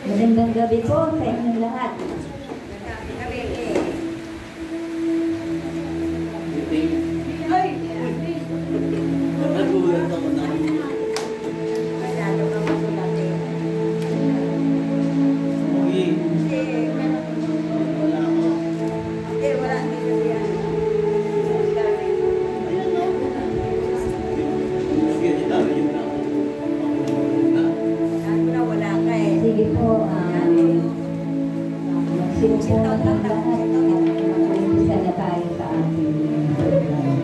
Magandang gabi po sa inyong lahat. Sige po, magsimula ng lahat at mag-umpisa na tayo sa ating program.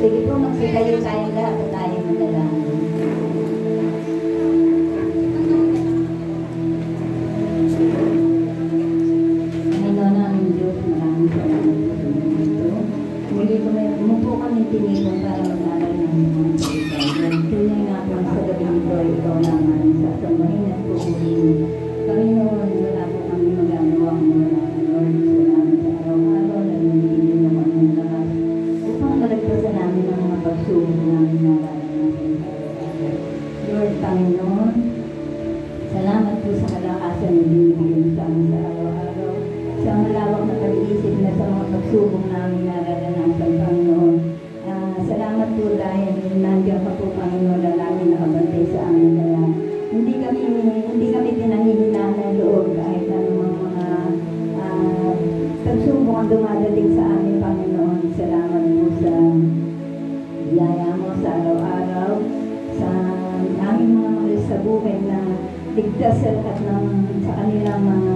Sige po, magsitayo tayong lahat at tayo manalangin. Panginoon namin Diyos, maraming salamat po sa mga ito. Muli po kami tinipon para mag-aral ng mga salita. Tunay nga po sa gabi nito, ikaw naman sa sambahin at pupurihin. Panginoon, wala po kami magagawa kung wala ka, Lord. Salamat sa araw-araw na nililin ng aming lakas upang malagpasan namin ang mga pagsubok namin nararanasan. Lord, Panginoon, salamat po sa kalakasan na binibigyan sa amin sa araw-araw, sa malawak na pag-iisip na sa mga pagsubok namin nararanasan, Panginoon. Salamat po dahil nandiyan ka po, Panginoon, na lagi nakabantay sa amin. Kaya hindi kami pinanghihinaan ng loob kahit anong mga pagsubok ang dumadating sa amin, Panginoon. Salamat po sa biyaya mo sa araw-araw, sa aming mga mahal sa buhay na ligtas sa lahat ng sa kanilang mga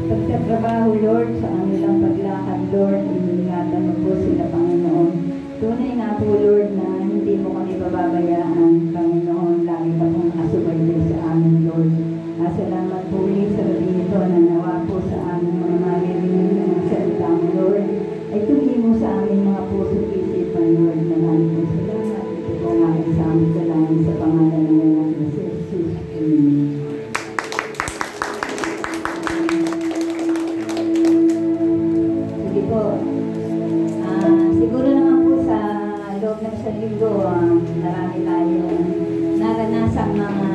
pagtatrabaho, Lord, sa kanilang paglakad, Lord. Iningatan mo po sila, Panginoon. Tunay nga po, Lord, na hindi mo kami pababayaan, Panginoon. Lagi ka pong asubaybay sa amin, Lord. Salamat po ulit sa gabi nito na nawa po sa aming mga maririnig ng mga salita mo, Lord. Ay tumimo sa aming mga puso isipan, Lord. Maraming po salamat. Ito po ang aking sa aming salamat sa pangalan ng anak na si Jesus. Amen. Sige po. Siguro naman po sa loob ng isang linggo, marami tayong naranasang mga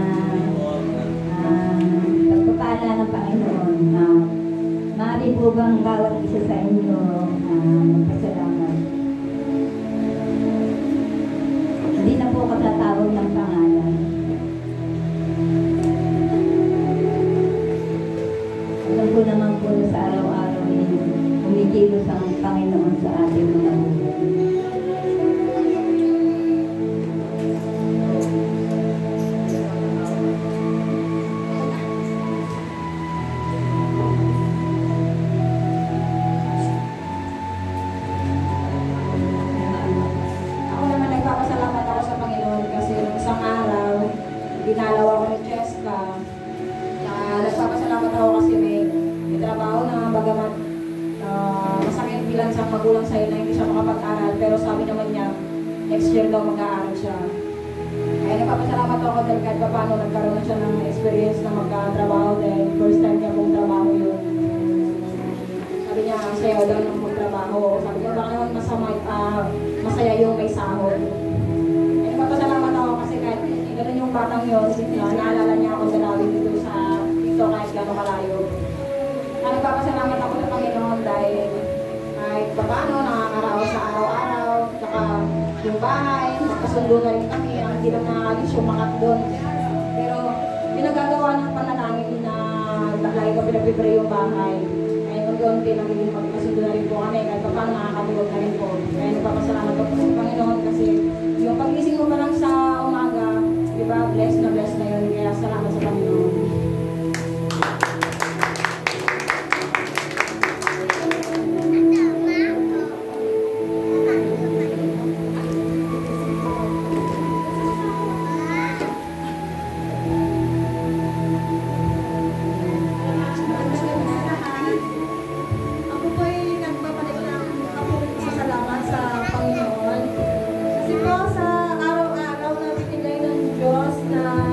pagpapala ng Panginoon. Maaari po bang bawat isa sa inyo magpasalamat? Hindi na po katatawag ng pangalan. Alam ko naman po sa araw-araw umikilos ang Panginoon sa ating mga buhay. Ako naman nagpapasalamat ako sa Panginoon kasi isang araw, dinalaw ako ni Cheska. Nagpapasalamat ako kasi may trabaho na bagamat masakit bilang sa magulang sa'yo na hindi siya makapag-aral, pero sabi naman niya, next year daw mag-aaral siya. Kaya nagpapasalamat ako dahil kahit pa paano nagkaroon na siya ng experience na magkatrabaho dahil first time niya pong trabaho yun. Sabi niya, sayo daw ng magtrabaho. Sabi niya, baka naman masaya yung may sahod. Kaya nagpapasalamat ako kasi kahit gano'n yung batang yun, naalala niya ako sa lawin dito kahit gano'n kalayo. Nagpapasalamat ako sa Panginoon dahil kahit paano nakakaraos sa araw-araw, saka yung bahay, magkasundo na rin kami, hindi lang nakakalis yung makat doon. Pero pinagagawa ng panalangin na lagi ko pinag-prepare yung bahay. Kaya pag-unti nagiging magkasundo na rin po kami, kahit paano nakakatulog na rin po. Kaya nagpapasalamat ako sa Panginoon kasi yung pag-ising mo pa lang sa umaga, di ba, bless na yun. Kaya salamat sa Panginoon. Kasi po sa araw-araw na binigay ng Diyos na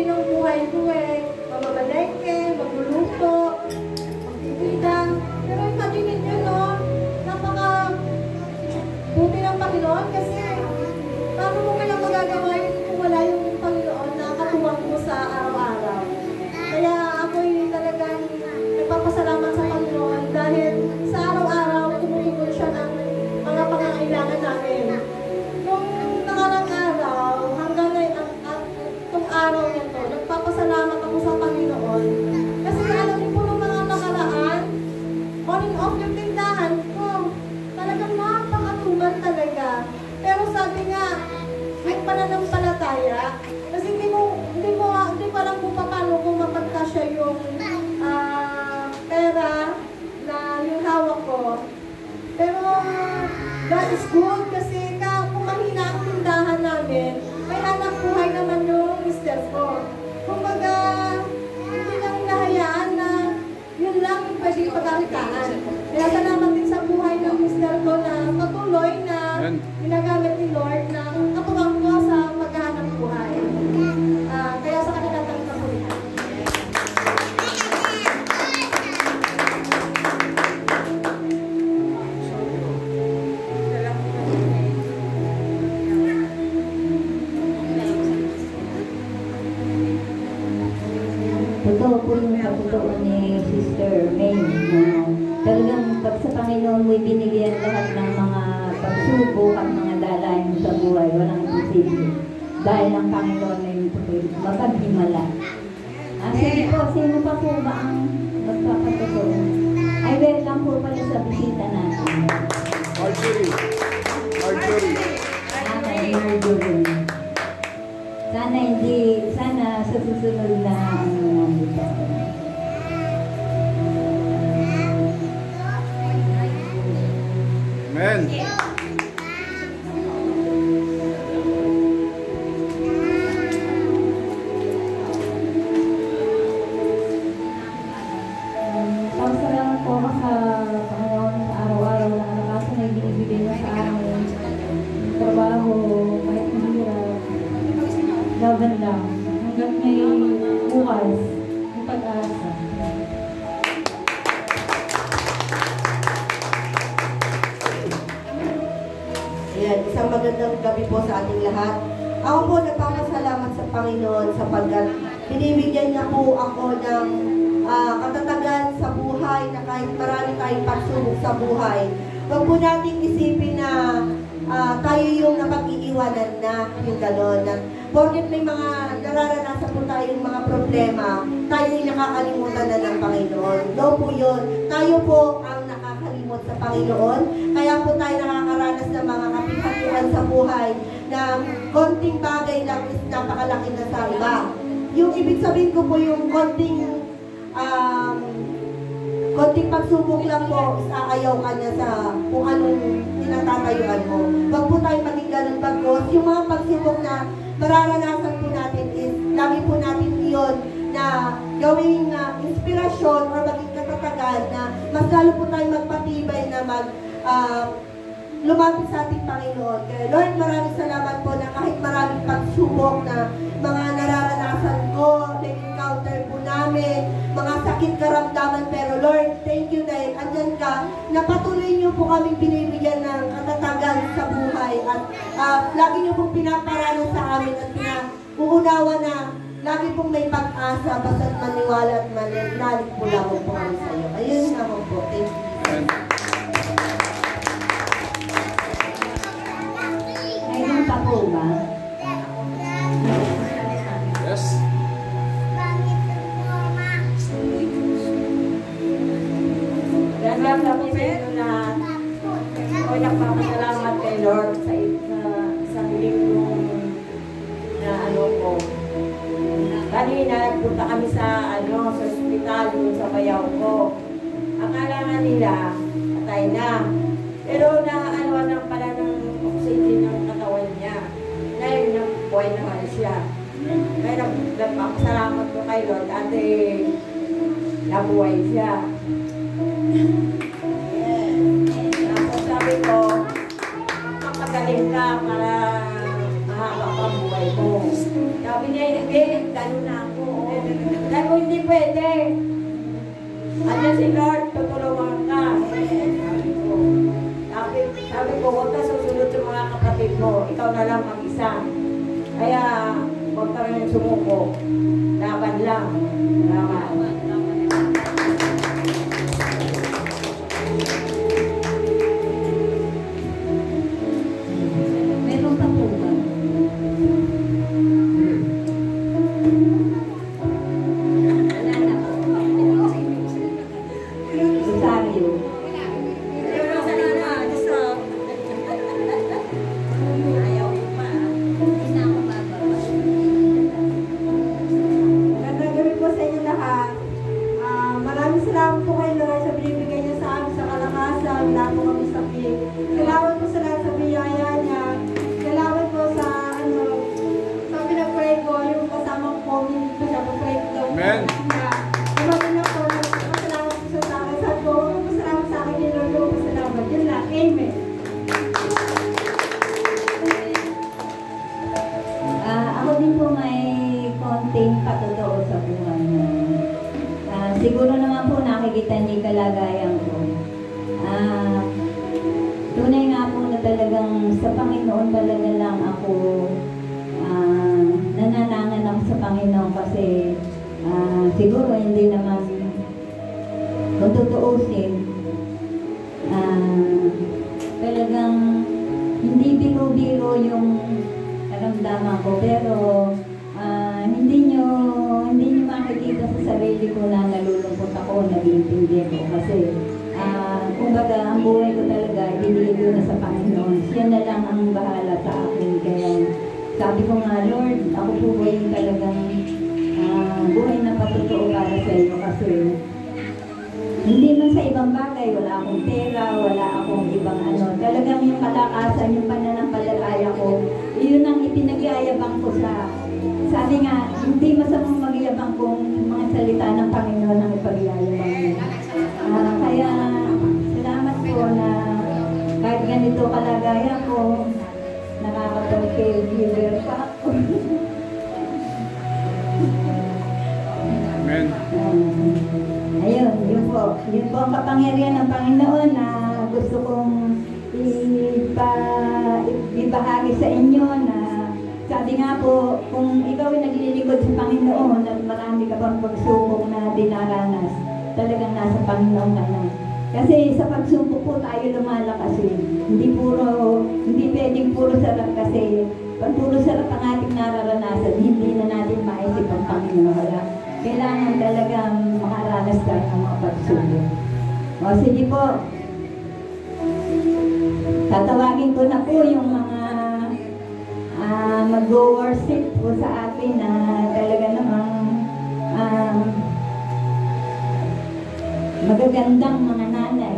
din ang buhay ko eh. Mamamalengke, magluluto, magtitida. Pero imagine nyo, no? Napaka buti ng Panginoon kasi paano mo kaya magagawa yun kung wala yung Panginoon na katuwang mo sa araw-araw. Kaya ako'y talagang nagpapasalamat sa Panginoon dahil sa araw-araw tumutugon siya ng mga pangangailangan namin. Nung nakarang araw, hanggang itong araw na to, nagpapasalamat ako sa Panginoon. Kasi alam niyo po nung mga nakaraan, on and off yung tindahan ko. Talagang napakatuman talaga. Pero sabi nga, may pananampalataya. Kasi hindi ko alam kung paano kung mapagkasya yung pera na yung hawak ko. Pero that is good kasi kung mahina ang tindahan namin, may anak buhay naman yung mister ko. Kumbaga, hindi lang hinahayaan na yun lang yung pwede pagkakitaan. Kaya salamat din sa buhay ng mister ko na patuloy na ginagamit ni Lord na katuwang ko sa paghahanap buhay. Kaya sa kanila tayo kapulitan. Totoo po yung totoo ni Sister May na talagang pag sa Panginoon mo'y binigyan lahat ng mga pagsubok at mga dalayan sa buhay, walang imposible. Dahil ang Panginoon ay mapaghimala. Sige po, sino pa po ba ang magpapatotoo? Ay, welcome po pala sa bisita natin. Marjorie. Marjorie. Sana sa susunod na dito. Amen. Salamat po ako sa Panginoon sa araw-araw na kalakasan na binibigay niya sa amin. Trabaho, kahit mahirap. Laban lang. Hanggang may bukas, may pag-asa. Ayan, isang magandang gabi po sa ating lahat. Ako po nagpapasalamat sa Panginoon sapagkat binibigyan niya po ako ng katatagan sa buhay na kahit marami tayong pagsubok sa buhay. Huwag po natin isipin na tayo yung napag-iiwanan na yung gano'n. Porket may mga nararanasan po tayong mga problema, tayo yung nakakalimutan na ng Panginoon. No po yun. Tayo po ang nakakalimot sa Panginoon. Kaya po tayo nakakaranas ng mga kapihatuan sa buhay na konting bagay lang is napakalaki na sa iba. Yung ibig sabihin ko po yung konting pagsubok lang po, aayaw ka niya sa kung anong tinatatayuan mo. Huwag po tayo maging ganun bagos. Yung mga pagsubok na mararanasan po natin is, lagi po natin iyon na gawing inspirasyon o maging katatagan na mas lalo po tayo magpatibay na lumapit sa ating Panginoon. Kaya Lord, maraming salamat po na kahit maraming pagsubok na mga nararanasan ko, na-encounter po namin, mga sakit karamdaman, pero Lord, thank you dahil andyan ka, na patuloy niyo po kaming binibigyan ng katatagan sa buhay at lagi niyo pong pinaparano sa amin at uunawa na lagi pong may pag-asa, basta't maniwala at mananalig po lamang po kami sa iyo. Ayun naman po. Thank you. Ngayon pa po ba? Yes. Alam na po sa inyo na ako'y nagpapasalamat kay Lord sa isang linggo na ano ko. Kanina, nagpunta kami sa ospital doon sa bayaw ko. Akala nga nila, patay na. Pero naaanuan pala ng oxygen ng katawan niya. Ngayon, buhay naman siya. Kaya nagpapasalamat ko kay Lord at nabuhay siya. Tapos sabi ko, magpapagaling ka para mahaba pa buhay mo. Sabi niya, lalo na ako. Dahil kung hindi pwede, andyan si Lord, tutulungan ka. Sabi ko, huwag ka susunod sa mga kapatid mo. Ikaw na lang mag-isa. Kaya, huwag ka rin sumuko. Laban lang. Laban. Meron pa po ba? Wala na po. Rosario. Magandang gabi po sa inyo lahat. Maraming salamat po kay Lord sa binibigay niya sa amin sa kalakasan. Wala po kami sakit. Salamat po sa lahat sa biyaya niya. Salamat po sa sa pinag-pray ko. Yung kasama ko, hindi ko siya pag-pray ko. Amen. Salamat na po. Salamat po sa akin. Sabi ko, salamat sa akin kay Lord. Salamat. Yun lang. Amen. Ako din po may konting patotoo sa buhay niya. Siguro naman po nakikita niyo kalagayan ko. Tunay nga po na talagang sa Panginoon talaga lang ako nananangan ako sa Panginoon kasi siguro hindi naman kung tutuusin talagang hindi biro-biro yung naramdaman ko pero hindi nyo makikita sa sarili ko na nalulungkot ako, nag-iintindi ko kasi kumbaga ang buhay ko talaga ibigay ko na sa Panginoon. Siya na lang ang bahala sa akin kaya sabi ko nga, Lord, ako po ba yung talagang buhay na patotoo para sa iyo kasi hindi man sa ibang bagay, wala akong pera, wala akong ibang talagang yung kalakasan, yung pananampalataya ko, yun ang ipinagyayabang ko sabi nga, hindi masamang magyabang kung mga salita ng Panginoon ang ipagyayabang mo. Kaya, salamat po na kahit ganito kalagayan ko, nakakapag-caregiver pa ako. Amen. Ayun, yun po ang kapangyarihan ng Panginoon na gusto kong ibahagi sa inyo na sabi nga po, kung ikaw ay naglilingkod sa Panginoon at marami ka pang pagsubok na dinaranas, talagang nasa Panginoon ka na. Kasi sa pagsubok po tayo lumalakas eh. Hindi pwedeng puro sarap kasi pag puro sarap ang ating nararanasan, hindi na natin maisip ang Panginoon. Kailangan talagang makaranas tayo ng mga pagsubok. O sige po, tatawagin ko na po yung mga mag-worship po sa atin na talaga namang magagandang mga nanay.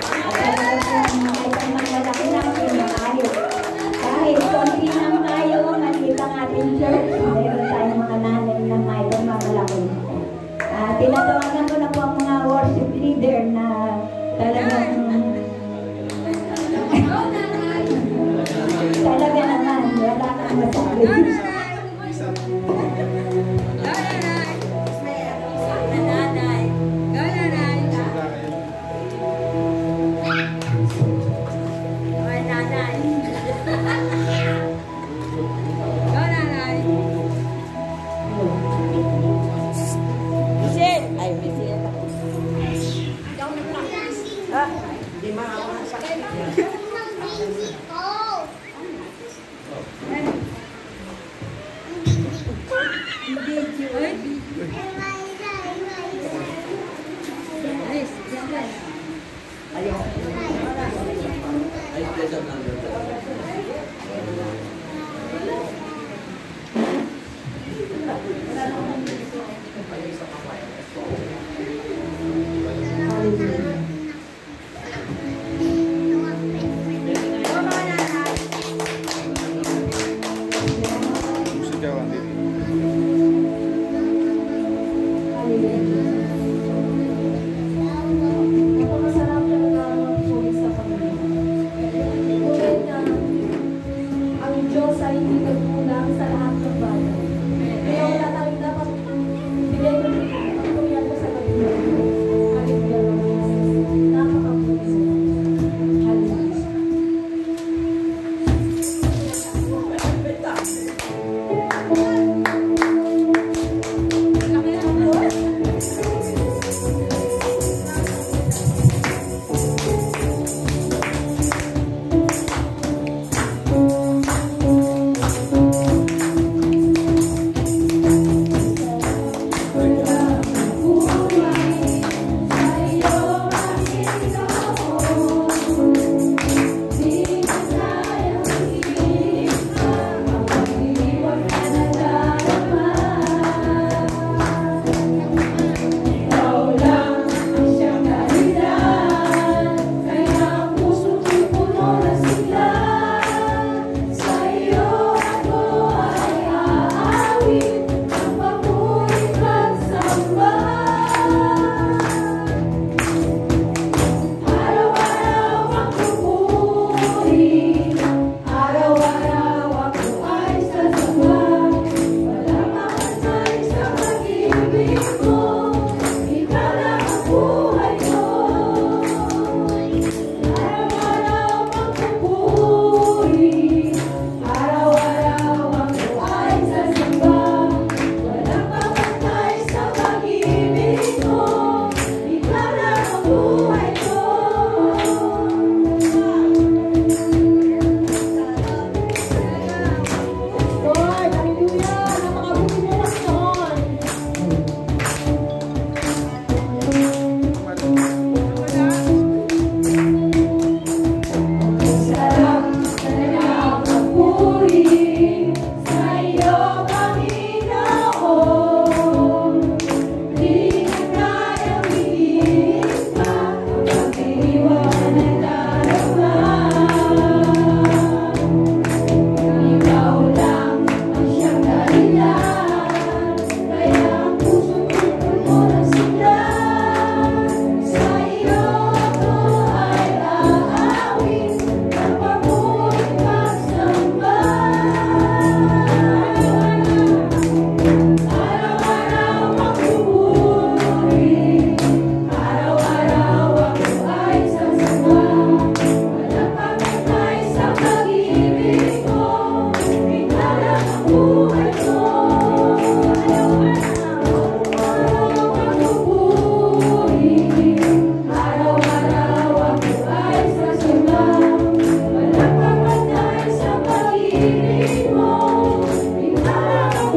At talaga po kahit ang malalaki natin ayos. Kahit konti lang tayo, maliit ang ating church, mayroon tayong mga nanay na mayroon mamalaki. Tinatawagan ko na po ang mga worship leader na talagang talaga naman, wala kang masabi. Napakasarap talaga magsulit sa Panginoon. Ngunit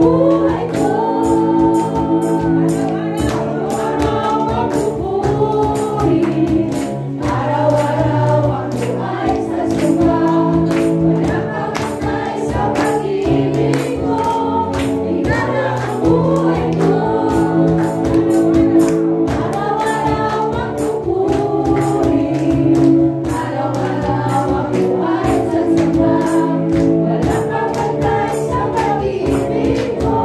buhay ko. Araw-araw ang pupuri, araw-araw ako ay sasamba. Walang pagkakay sa pag-ibig mo, ikaw na ang buhay ko. Araw-araw ang pupuri, araw-araw ako ay sasamba. Walang pagkakay sa pag-ibig mo,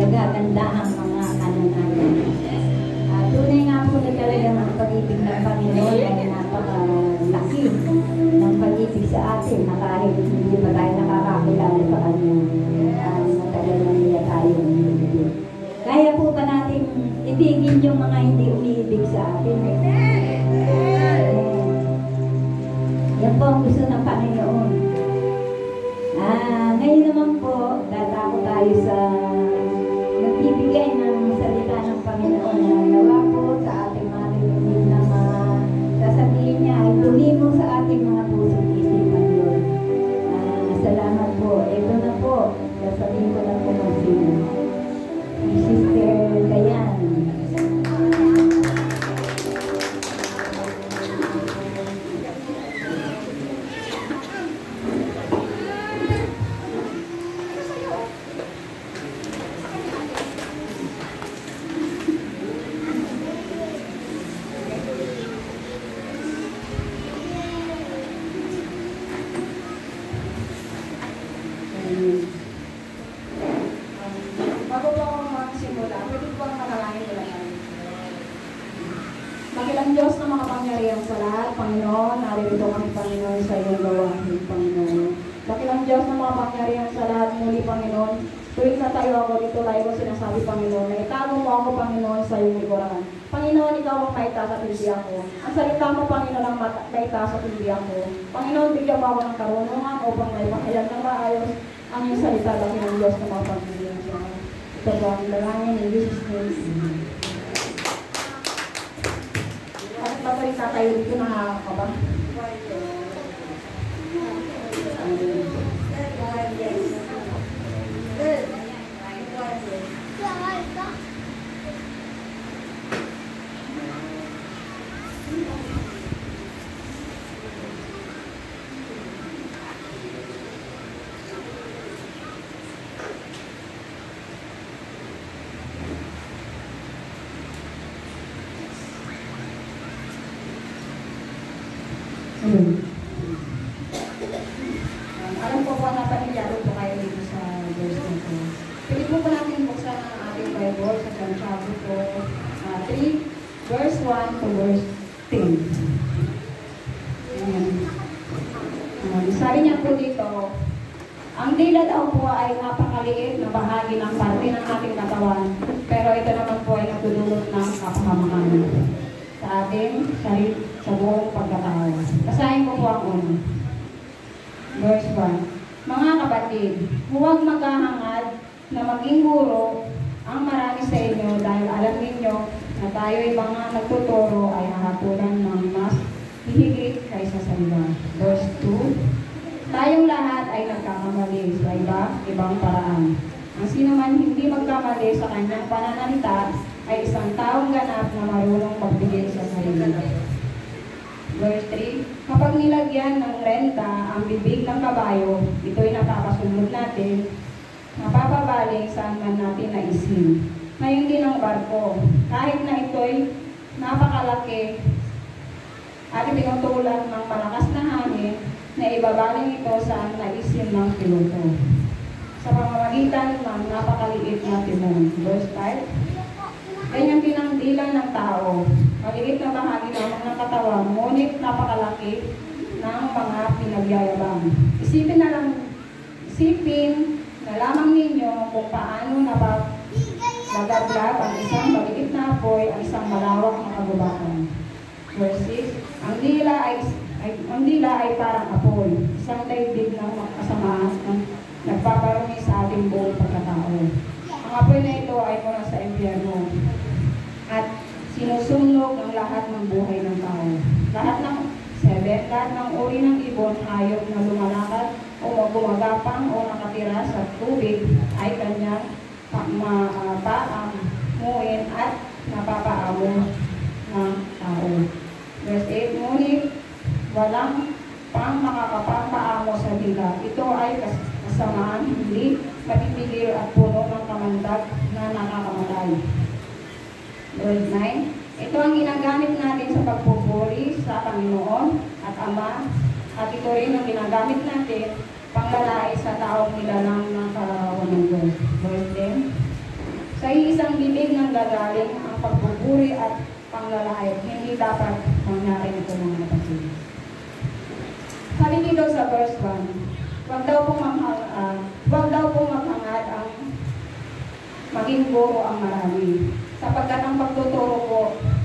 nagaganda ang mga natin. Tunay nga po na talagang ang pag-ibig ng Panginoon ay napakalaki ng pag-ibig sa atin na kahit hindi pa tayo nakakakilala sa Kanya, matagal na niya tayo umiibig. Kaya po ba natin ibigin yung mga hindi umiibig sa atin? Yan po ang gusto ng Panginoon. Ngayon naman po, dadako tayo sa nagbibigay ng salita ng Panginoon na nawa po sa ating mga nilunod na sasabihin niya ay tumimo sa ating mga pusong isipan yun. Salamat po. Ito na po. Sasabihin ko na po kung sino. Si Sister Dayan. Bago po ako magsimula, pwede po ang manalangin ko lang. Makilang Diyos na makapangyarihan sa lahat, Panginoon, naririto kami, Panginoon, sa iyong gawain, Panginoon. Makilang Diyos na makapangyarihan sa lahat, muli, Panginoon. Tuwing na tayo ako dito, layo ko sinasabi, Panginoon, na itago mo ako, Panginoon, sa iyong likuran. Panginoon, ikaw ang maitaas at hindi ako. Ang salita mo, Panginoon, ang maitaas at hindi ako. Panginoon, bigyan mo ako ng karunungan upang may makayag ng maayos ang iyong salita lang ng Diyos na makapangyarihan sa lahat. Ito po ang dalangin ng Jesus Christ. Bakit ba rin tatayo dito nakakaba? Alam ko po na pamilyaro po kayo dito sa verse na ito. Pwede po natin buksan ang ating Bible sa Santiago po 3, verse 1 to verse 10. Ayan. Sabi niya po dito, ang dila daw po ay napakaliit na bahagi ng parte ng ating katawan, pero ito naman po ay nagdudulot ng kapahamakan sa ating sarili, sa buong pagkatao. Basahin ko po ang una. Verse 1. Mga kapatid, huwag maghahangad na maging guro ang marami sa inyo dahil alam ninyo na tayo'y mga nagtuturo ay hahatulan ng mas hihigit kaysa sa iba. Verse 2. Tayong lahat ay nagkakamali sa ibang paraan. Ang sino man hindi magkamali sa kanyang pananalita ay isang taong ganap na marunong magbigay sa sarili. Verse 3, kapag nilagyan ng renta ang bibig ng kabayo, ito'y napakasunod natin, napapabaling saan man natin naisin. Ngayon din ang barko, kahit na ito'y napakalaki at tinutulak ng malakas na hangin, na ibabaling ito saan naisin ng piloto. Sa pamamagitan ng napakaliit na timon. Verse 5, ganyan din ang dila ng tao. Maliit na bahagi ng mga katawan, ngunit napakalaki ng mga pinagyayabang. Isipin na lamang ninyo kung paano nagaglag ang isang maliit na apoy, ang isang malawak na kagubatan. Verse 6, ang dila ay parang apoy, isang daigdig ng kasamaan na nagpaparumi sa ating buong pagkatao. Ang apoy na ito ay mula sa impyerno at sinusunog ang lahat ng buhay ng tao. Lahat ng uri ng ibon, hayop na lumalakad o gumagapang o nakatira sa tubig ay kanyang paamuin at napapaamo ng tao. Verse 8, ngunit walang pang makakapampaamo sa dila. Ito ay kasamaan, hindi mapipigil at puno ng kamandag na nakakamatay. Verse 9, ito ang ginagamit natin sa pagpupuri sa Panginoon at Ama, at ito rin ang ginagamit natin panglalait sa taong nilalang ng karawan ng Diyos. Verse 10, nanggagaling ang pagbuburi at panglalait. Hindi dapat mangyari ito mga kapatid. Sabi dito sa verse 1, wag daw pong maghangad ang maging guro ang marami. Sapagkat ang pagtuturo po,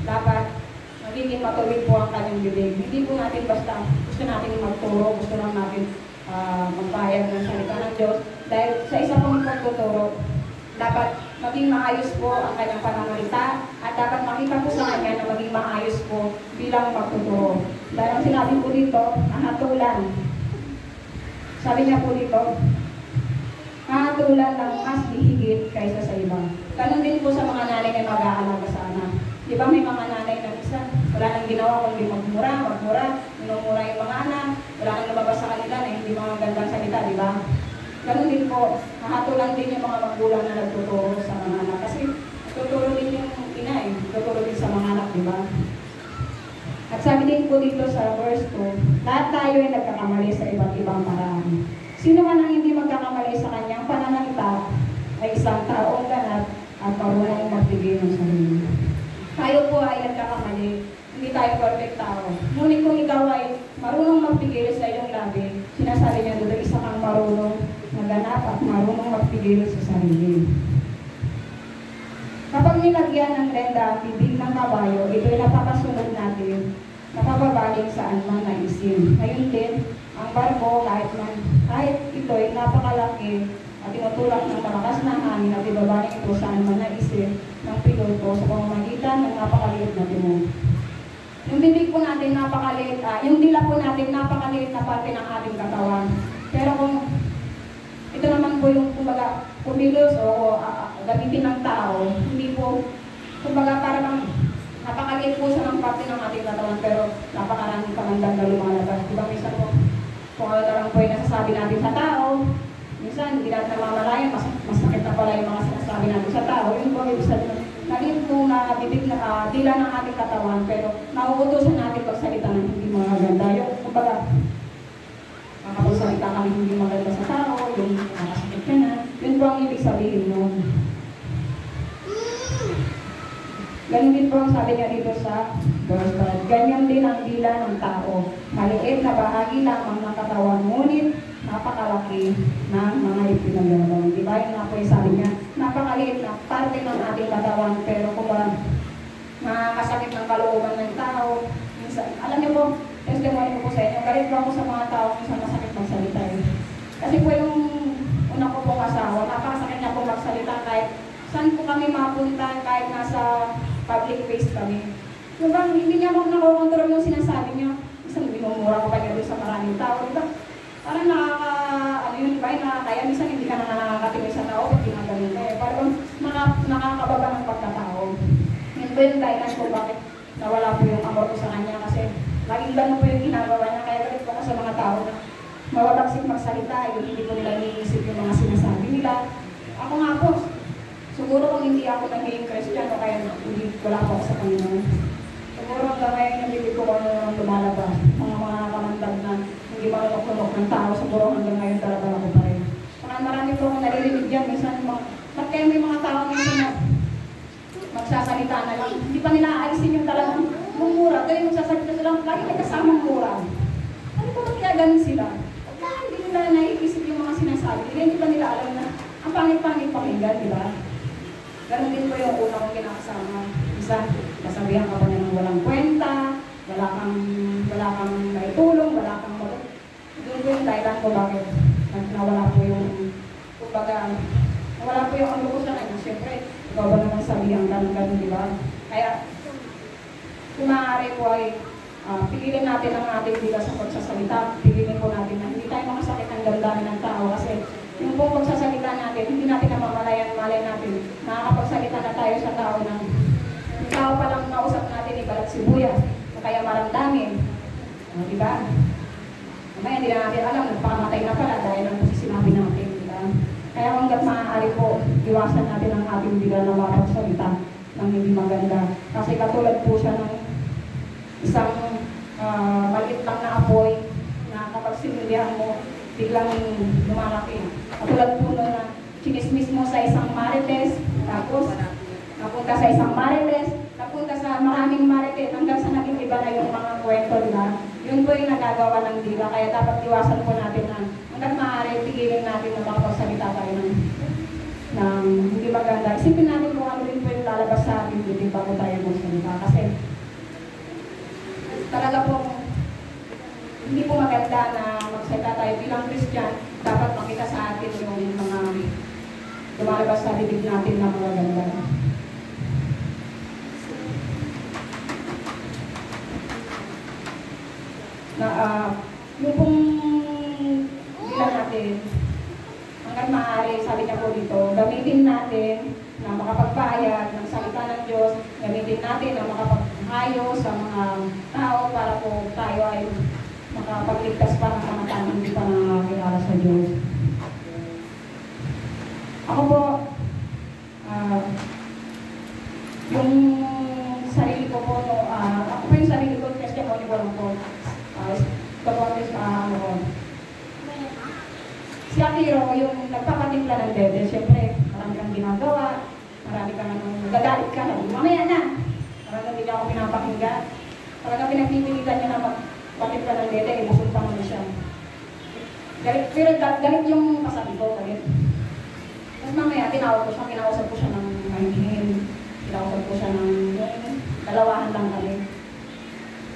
dapat magiging matuwid po ang kanyang bibig. Hindi po natin basta gusto natin magturo, gusto lang natin magbayad ng salita ng Diyos. Dahil sa isa pong pagtuturo, dapat maging maayos po ang kanyang pananalita at dapat makita po sa kanya na maging maayos po bilang magtuturo. Dahil ang sinabi po dito, nahatulan. Sabi niya po dito, nahatulan ng mas higit kaysa sa iba. Ganon din po sa mga nanay na mag-aalaga sa anak. Di ba may mga nanay na isa, wala nang ginawa kundi magmura, minumura yung mga anak, wala nang lumabas sa kanila na hindi mga gandang salita, di ba? Ganon din po, nahatulan din yung mga magulang na nagtuturo sa mga anak. Kasi tuturo din yung ina tuturo din sa mga anak, di ba? At sabi din po dito sa verse 2, lahat tayo ay nagkakamali sa iba't ibang paraan. Sino man ang hindi magkakamali sa kanyang pananalita ay isang taong ganap at marunong magbigay ng sarili. Tayo po ay nagkakamali, hindi tayo perfect tao. Ngunit kung ikaw ay marunong magbigay sa iyong labi, sinasabi niya doon, isa kang marunong naganap at marunong magbigay sa sarili. Kapag nilagyan ng renda ang bibig ng kabayo, ito ay napapasunod natin, napapabaling saan man naisin. Ngayon din, ang barko, kahit ito ay napakalaki at tinutulak ng malakas na hangin at ibabaling ito saan man naisin ng piloto sa pamamagitan ng napakaliit na timon. Yung bibig po natin napakaliit, yung dila po natin napakaliit na parte ng ating katawan. Pero kung ito naman po yung kumbaga kumilos o gamitin ng tao, hindi po, kumbaga parang napakaliit po siya ng parte ng ating katawan pero napakaraming panandang na lumalabas. Diba minsan po, kung ano na lang po yung nasasabi natin sa tao, minsan hindi natin namamalayan, mas sakit na pala yung mga sinasabi natin sa tao. Yun po, ibig sabihin, naging po na bibig na dila ng ating katawan pero nauutosan natin pagsalita ng hindi maganda. Yung kumbaga, makapagsalita kami hindi maganda sa tao, yung nakasakit ka na, yun po ang ibig sabihin nun. Ganun din po ang sabi niya dito sa verse 5. Ganyan din ang dila ng tao. Maliit na bahagi lamang ng katawan, ngunit napakalaki ng mga ipinaglalaban. Di ba? Yung nga po yung sabi niya, napakaliit na parte ng ating katawan, pero kung ba nakakasakit ng kalooban ng tao, minsan, alam niyo po, testimony ko po sa inyo, galit po ako sa mga tao minsan masakit magsalita eh. Kasi po yung una ko pong asawa, napakasakit niya po magsalita kahit saan po kami mapunta, kahit nasa public place kami. Yung bang hindi niya mo nakokontrol yung sinasabi niya, minsan binumura ko pa niya doon sa maraming tao, diba? Parang kaya minsan hindi ka na nakakatingin sa tao, hindi nga ganun kayo. Parang nakakababa ng pagkatao. Yun po yung dahilan ko bakit nawala po yung amor ko sa kanya kasi laging ganun po yung ginagawa niya. Kaya galit ko sa mga tao na mawabagsik magsalita, yung hindi ko nila iniisip yung mga sinasabi nila. Ako nga po, siguro kung hindi ako naging Christian o kaya hindi wala ako sa Panginoon. Siguro hanggang ngayon yung bibig ko kung ano lumalabas. Mga kamandag na hindi marunok-lunok ng tao, siguro hanggang ngayon talaga ako pa rin. Marami po akong naririnig dyan, minsan ba't kayo may mga tao minsan na magsasalita na lang, hindi pa nila aalisin yung talagang mumura, kaya magsasalita sila, lagi may kasamang mura. Ano po ba't kaya ganun sila? Hindi nila naiisip yung mga sinasabi, hindi pa nila alam na ang pangit-pangit pakinggan, di ba? Ganun din po yung una kong kinakasama. Minsan, kasabihan ka pa niya ng walang kwenta, wala kang naitulong, wala kang mag... Doon po yung dahilan ko bakit nawala po yung, kumbaga, nawala po yung ano ko sa kanya. Siyempre, ikaw ba naman sabihan ganun, di ba? Kaya, kung maaari po ay pigilin natin ang ating bigas sa pagsasalita, pigilin po natin na hindi tayo makasakit ng damdamin ng tao kasi yung pong pagsasalita natin, hindi natin namamalayan, malay natin, nakakapagsalita na tayo sa tao na yung tao palang nausap natin ibalat sibuyas, o kaya maramdamin. Di ba? Mamaya hindi na natin alam, nagpakamatay na pala dahil ang sinabi natin. Di ba? Kaya hanggat maaari po, iwasan natin ang ating bigla na mapagsalita ng hindi maganda. Kasi katulad po siya ng isang maliit lang na apoy na kapag sinundihan mo, biglang lumalaki. Katulad po na chinismis mo sa isang marites, tapos napunta sa isang marites, napunta sa maraming marites, hanggang sa naging iba na yung mga kwento, di ba? Yun po yung nagagawa ng diva, kaya dapat iwasan po natin na hanggang maaari, tigilin natin na makapagsalita tayo ng hindi maganda. Isipin natin kung ano rin po yung lalabas sa atin, hindi pa po tayo magsalita. Kasi talaga po, hindi po maganda na magsalita tayo bilang Christian, dapat makita sa atin yung mga lumalabas sa bibig natin na mga ganda. Yung pong bilang natin, hanggang maaari, sabi niya po dito, gamitin natin na makapagbayad ng salita ng Diyos, gamitin natin na makapaghayo sa mga tao para po tayo ay makapagligtas pa ng kamatang hindi pa nakakilala sa Diyos. Ako po, yung sarili ko po, ako po yung sarili ko, testimony ko lang po. Si Akiro, yung nagpapatimpla ng dede, siyempre, marami kang ginagawa, marami kang nagagalit ka na, mamaya na. Parang hindi niya ako pinapakinggan. Parang pinagpipilitan niya na magpatimpla ng dede, imusulta mo na siya. Pero galit yung kasabi ko, galit. Tapos mamaya, kinausap ko siya ng mahinhin. Kinausap ko siya ng dalawahan lang kami.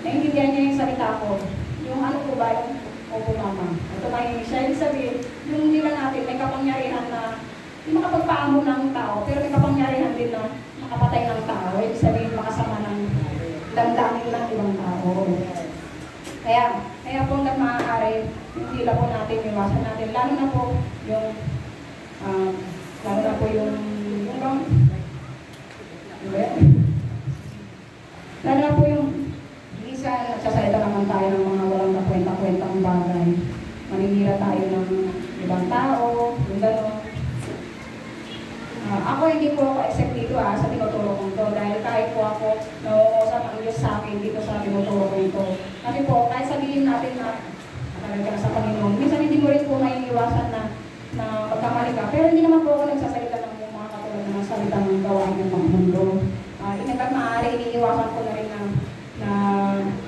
Naintindihan niya yung salita ko. Yung ano po ba, yung opo mama. Ito may siya, ibig sabihin, yung nila natin, may kapangyarihan na hindi makapagpaamo ng tao, pero may kapangyarihan din na makapatay ng tao. Ibig sabihin, makasama ng damdamin ng ibang tao. Kaya po hanggang maaari, yung hila po natin, iwasan natin. Lalo na po yung minsan nagsasalita naman tayo ng mga walang kakwenta-kwentang bagay. Maninira tayo ng ibang tao, yung gano'n. Ako hindi po ako accept dito sa tinuturo kong to dahil kahit po ako nauusap ang Diyos sa akin dito sa tinuturo kong to. Kasi po, kahit sabihin natin na matagal ka na sa Panginoon, minsan hindi mo rin po maiiwasan na magkamali ka. Pero hindi naman po ako nagsasalita ng mga katulad ng salita ng gawain ng mga mundo. Hanggang maaari, iniiwasan ko na rin na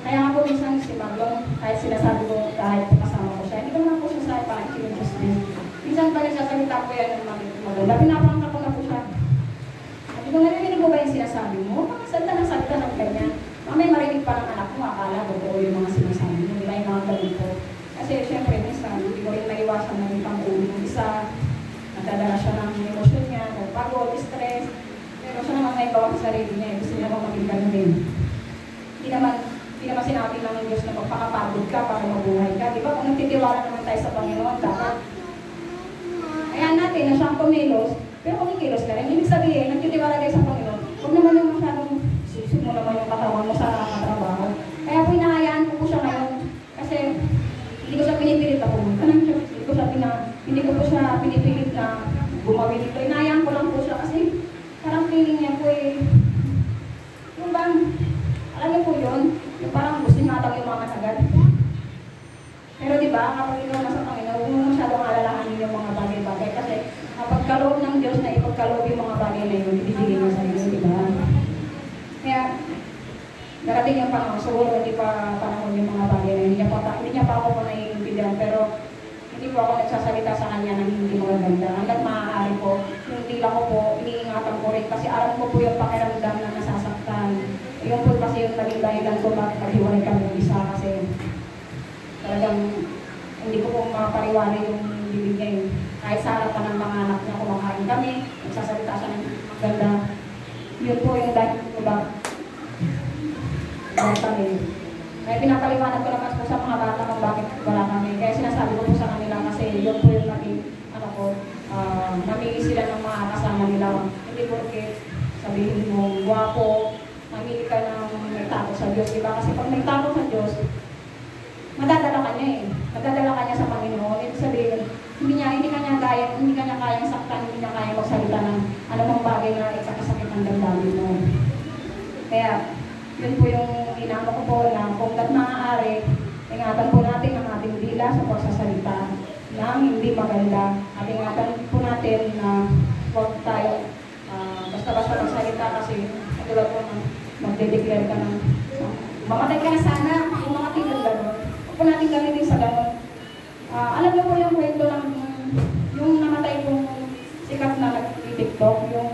kaya nga po minsan si Maglong, kahit sinasabi ko kahit kasama ko siya, hindi ko naman po siya sa parang kinustos din. Minsan pa nagsasalita ko yan ng maganda, pinapangka ko na po siya. At kung narinig mo ba yung sinasabi mo, salita ng ganyan. Mamay marinig pa ng anak mo, akala ko po yung mga sinasabi mo, hindi yung mga ganun po. Kasi syempre minsan, hindi ko rin maiwasan na yung pang-uwi ng isa, nagdadala siya ng emosyon niya, nagpagod, stress, pero siya naman may bawang sa sarili niya, gusto niya naman maging ganun din. Hindi naman sinabi lang ng Diyos na magpakapagod ka para mabuhay ka. Di ba? Kung nagtitiwala naman tayo sa Panginoon, dapat ayan natin na siyang kumilos, pero kung ikilos ka rin, ibig sabihin, nagtitiwala tayo sa Panginoon, huwag naman yung masyadong susig mo naman yung katawan mo sa trabaho. Kaya po hinahayaan ko po siya ngayon, kasi hindi ko siya pinipilit na pumunta ng church, hindi ko po siya pinipilit na gumawin ito. Hinahayaan ko lang po siya kasi parang feeling niya po yung bang, alam niyo po yun, yung parang gusto niya atang yung mga agad. Pero diba, kapag ikaw nasa Panginoon, huwag mo masyadong alalahanin yung mga bagay-bagay kasi kapag kaloob ng Diyos na ipagkaloob yung mga bagay na yun, ibibigay niya sa iyo, diba? Kaya, darating yung panahon, siguro hindi pa panahon yung mga bagay na yun, hindi niya pa ako po naiintindihan, pero hindi po ako nagsasalita sa kanya ng hindi magaganda. Hanggang maaari po, yung tila ko po, iniingatan ko rin kasi alam ko po yung pakiramdam na nasasaktan. Yung po kasi yung naging dahilan ko bakit maghiwalay kami ng isa kasi talagang hindi ko po makapariwala yung bibig niya yun. Kahit sa harapan ng mga anak niya, kumakain kami, nagsasalita siya ng maganda. Yun po yung dahil ko ba? Kami. Kaya pinapaliwanag ko naman po sa mga bata kung bakit wala kami. Kaya sinasabi ko po sa kanila kasi yun po yung naging, namili sila ng mga kasama nila. Hindi po sabihin mo, guwapo, mamili ka ng may takot sa Diyos, diba? Kasi pag may takot sa Diyos, madadala ka niya Madadala ka niya sa Panginoon. Ibig sabihin, hindi kanya kayang saktan, hindi niya kayang magsalita ng anumang bagay na ikakasakit ng damdamin mo. Kaya, yun po yung inano ko po na kung maaari, ingatan po natin ang ating dila sa pagsasalita ng hindi maganda. At ingatan po natin na huwag tayo basta-basta magsalita kasi kasi katulad po magde-declare ka ng mamatay ka na sana, yung mga tingin gano'n. Huwag po natin gamitin sa gano'n. Alam niyo po yung kwento ng yung namatay pong sikat na nag-TikTok, yung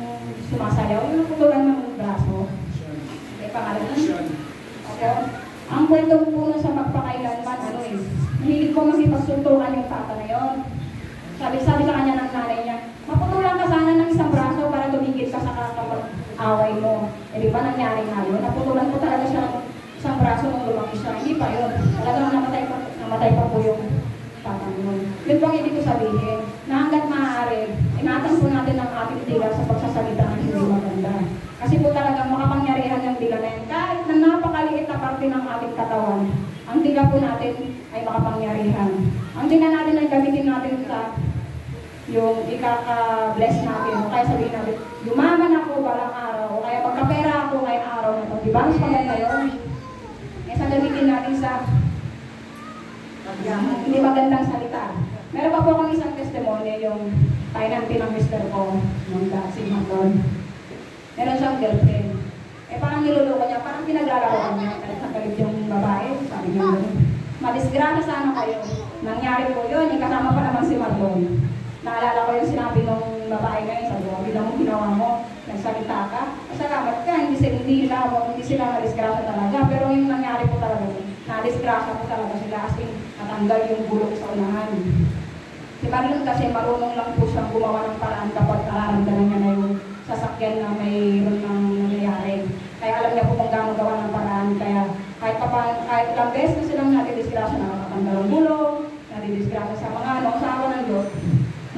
sumasayaw, yung naputulan ng braso. May pangalan na. Okay. Ang kwento po na sa magpakailanman, mahilig ko makipagsuntukan yung tata na yun. Sabi sa kanya ng nanay niya, maputulan ka sana ng isang braso para tumigil ka sa kakapag-away mo. Eh di ba nangyari nga yun? Naputulan ko talaga siya ng isang braso nung lumaki siya. Hindi pa yun. Talagang namatay pa po yung tata yun. Yun pang ibig ko sabihin, na hanggat maaari, ingatan po natin ang ating dila sa pagsasalita ng hindi maganda. Kasi po talagang makapangyarihan yung dila na yan. Kahit na napakaliit na parte ng ating katawan, ang dila po natin ay makapangyarihan. Ang dila natin ay gamitin natin sa yung ikaka-bless natin. O kaya sabihin natin, yumaman ako balang araw. O kaya magkapera ako ngayong araw na ito. Diba? Mas maganda yun. Kaya gamitin natin sa hindi magandang salita. Meron pa po akong isang testimony yung tainanti ng mister ko nung si Macron. Meron siyang girlfriend. Eh parang niluloko niya, parang pinaglalaroan niya. Nagkakalit yung babae, sabi niya gano'n. Madisgrasya sana kayo. Nangyari po yun, kasama pa naman si Marlon. Naalala ko yung sinabi ng babae ngayon, sabi ko, bilang mong ginawa mo, nagsalita ka. Salamat ka, hindi sila madisgrasya talaga. Pero yung nangyari po talaga, nadisgrasya po talaga sila as in natanggal yung bulok sa unahan. Si Marlon kasi marunong lang po siyang gumawa ng paraan kapag nararamdaman niya na yung sasakyan na mayroon ng nangyayari. Kaya alam niya po kung gaano gawa ng paraan. Kaya kahit ilang beses na silang nadidisgrasya na nakatanggal ang bulok, nadidisgrasya sa mga asawa ng Diyos,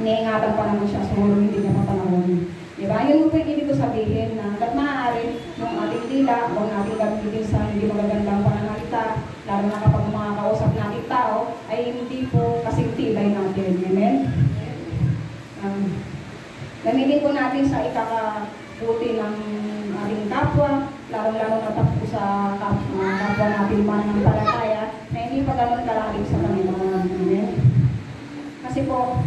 iniingatan pa naman siya, siguro hindi niya mapanahon. Diba? Yun po yung ibig ko sabihin na hanggat maaari yung ating dila, kung natin gamitin sa hindi magagandang pananalita, lalo na kapag mga kausap natin tao, ay hindi po kasing tibay natin. Amen? Gamitin po natin sa ikakabuti ng ating kapwa, lalo-lalo na po sa kapwa natin mananampalataya na hindi pa ganun kalalim sa Panginoon. Amen? Kasi po,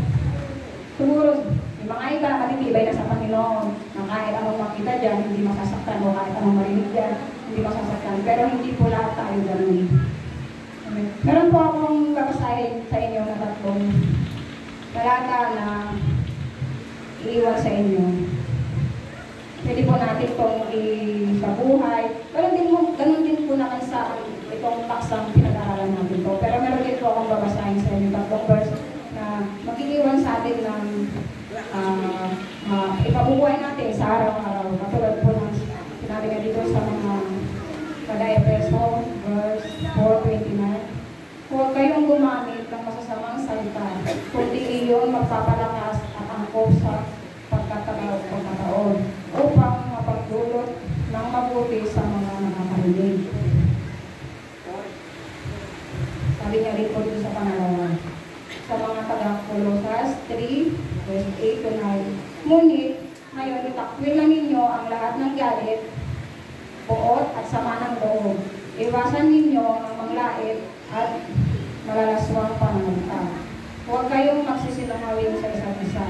siguro, yung mga iba matitibay na sa Panginoon na kahit anong makita dyan, hindi masasaktan o kahit anong marinig dyan, hindi masasaktan. Pero hindi po lahat tayo ganun. Amen. Meron po akong babasahin sa inyo na tatlong talata na iiwan sa inyo. Pwede po natin itong isabuhay. Ganun din po naman sa itong taksang pinag-aaralan natin po. Pero meron din po akong babasahin sa inyo tatlong verse na mag-iiwan sa atin ng ipabubuhay natin sa araw-araw. Katulad po ng sinabi nga dito sa mga Taga-Efeso, verse 4:29. Huwag kayong gumamit ng masasamang salita, kundi iyon magpapalakas at angkop sa pagkakataon upang mapagdulot ng mabuti sa mga nakakarinig. Sabi niya rin po dito sa pangalawa. Sa mga taga-Kolosas 3, verse 8-9. Ngunit, ngayon itakwil na ninyo ang lahat ng galit, puot at sama ng loob. Iwasan ninyo ang manglait at malalaswang pananalita. Huwag kayong magsisinungaling sa isa't isa,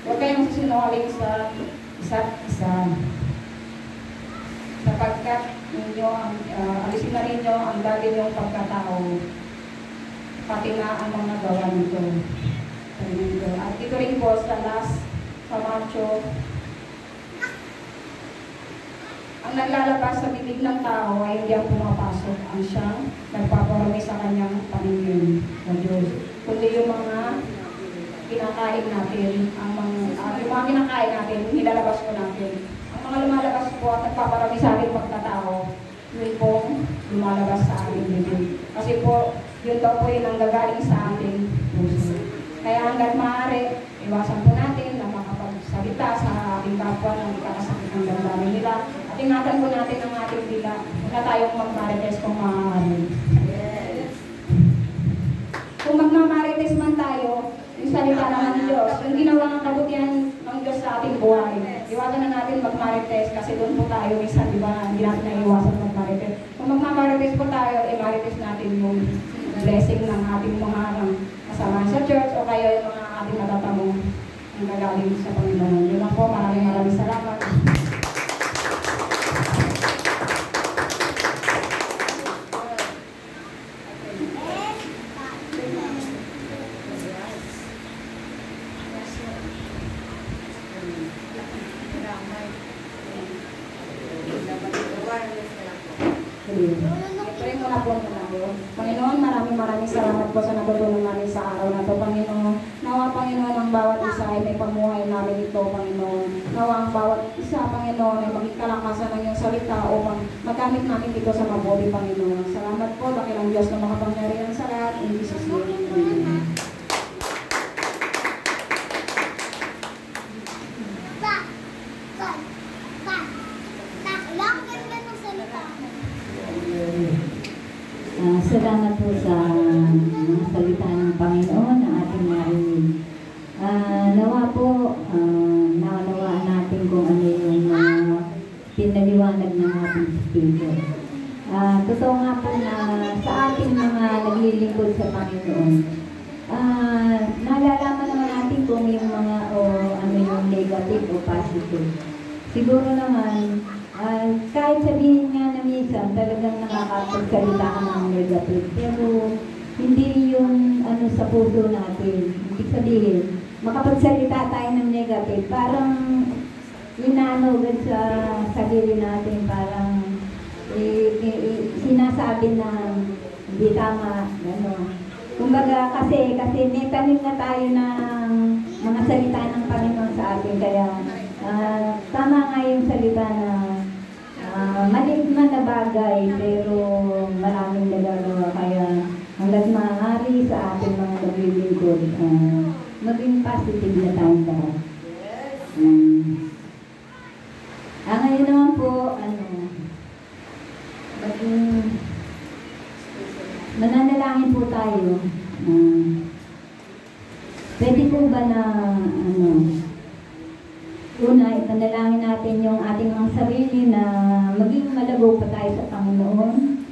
huwag kayong magsisinungaling sa isa't isa. Sapagkat alisin na ninyo ang dati niyong pagkatao, pati na ang mga gawa nito. At ito rin po sa Matthew, ang naglalabas sa bibig ng tao ay hindi ang pumapasok ang siyang nagpaparami sa kanyang paningin ng Diyos. Kundi yung mga kinakain natin, yung mga kinakain natin, nilalabas ko natin. Ang mga lumalabas po at nagpaparami sa ating pagkatao, yun po lumalabas sa ating bibig. Kasi po, yun daw po yun ang gagaling sa ating puso. Kaya hanggat maaari, iwasan po natin na makapagsalita sa ating kapwa ng ikakasakit ng damdamin nila. At ingatan po natin ang ating dila na tayong magmarites kung maaari. Kung magmamarites man tayo, yung salita naman ng Diyos, yung ginawa ng kabutihan ng Diyos sa ating buhay, iwasan na natin magmarites kasi doon po tayo minsan, di ba, hindi natin naiwasan magmarites. Kung magmamarites po tayo, marites natin yung blessing ng ating mga kasama sa church o kaya yung mga ating natatamong ang galing sa Panginoon. Yun lang po, maraming salamat. Pray muna po muna po. Panginoon, maraming salamat po sa natutunan namin sa araw na ito, Panginoon. Nawa, Panginoon, ang bawat isa ay may pamuhay namin ito, Panginoon. Nawa, ang bawat isa, Panginoon, ay maging kalakasan ng iyong salita upang magamit namin ito sa mabuti, Panginoon. Salamat po, dakilang Diyos na makapangyarihan sa lahat. In Jesus' name, amen. Salamat po sa mga salita ng Panginoon na ating narinig. Nawa po, naunawaan natin kung ano yung pinaliwanag ng ating speaker. Totoo nga po na sa ating mga naglilingkod sa Panginoon, nalalaman naman natin kung yung mga ano yung negative o positive. Siguro naman, kahit sabihin nga na minsan talagang nakakapagsalita ka ng negative, pero hindi yung ano sa puso natin. Ibig sabihin, makapagsalita tayo ng negative, parang inanugan sa sarili natin, parang sinasabi na hindi tama, ano. Kumbaga kasi may tanim na tayo ng mga salita ng Panginoon sa atin, kaya tama nga yung salita na maliit man na bagay, pero maraming nagagawa. Kaya hanggat maaari sa ating mga naglilingkod, maging positive na tayong lahat. Ngayon naman po, mananalangin po tayo. Pwede po ba na una, ipanalangin natin yung ating mga sarili na maging malago pa tayo sa Panginoon,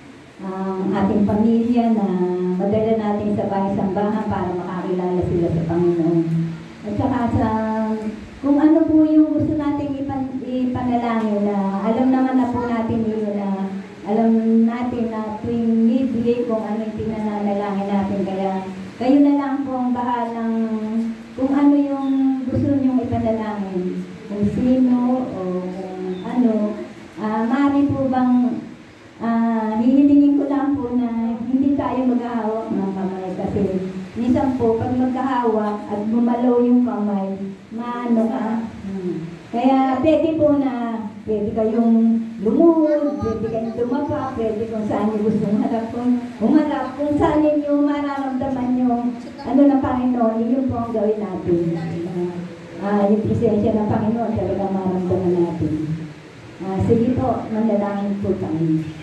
ating pamilya na madala natin sa bahay-sambahan para makakilala sila sa Panginoon. At saka kung ano po yung gusto natin ipanalangin, na alam naman na po natin yun, na alam natin na tuwing midweek kung ano yung pinanalangin natin. Kaya kayo na lang po ang bahalang kung ano yung gusto nyong ipanalangin. Kung sino o kung ano, maaari po bang hihilingin ko lang po na hindi tayo maghahawak ng kamay kasi minsan po pag magkahawak at bumalaw yung kamay, maano ka. Kaya pwede po na pwede kayong lumuhod, pwede kayong dumapa, pwede kung saan nyo gustong humarap, kung saan nyo mararamdaman yung ano ng Panginoon, yun po ang gawin natin. Yung presensya ng Panginoon talaga maramdaman natin. Sige po, manalangin po tayo.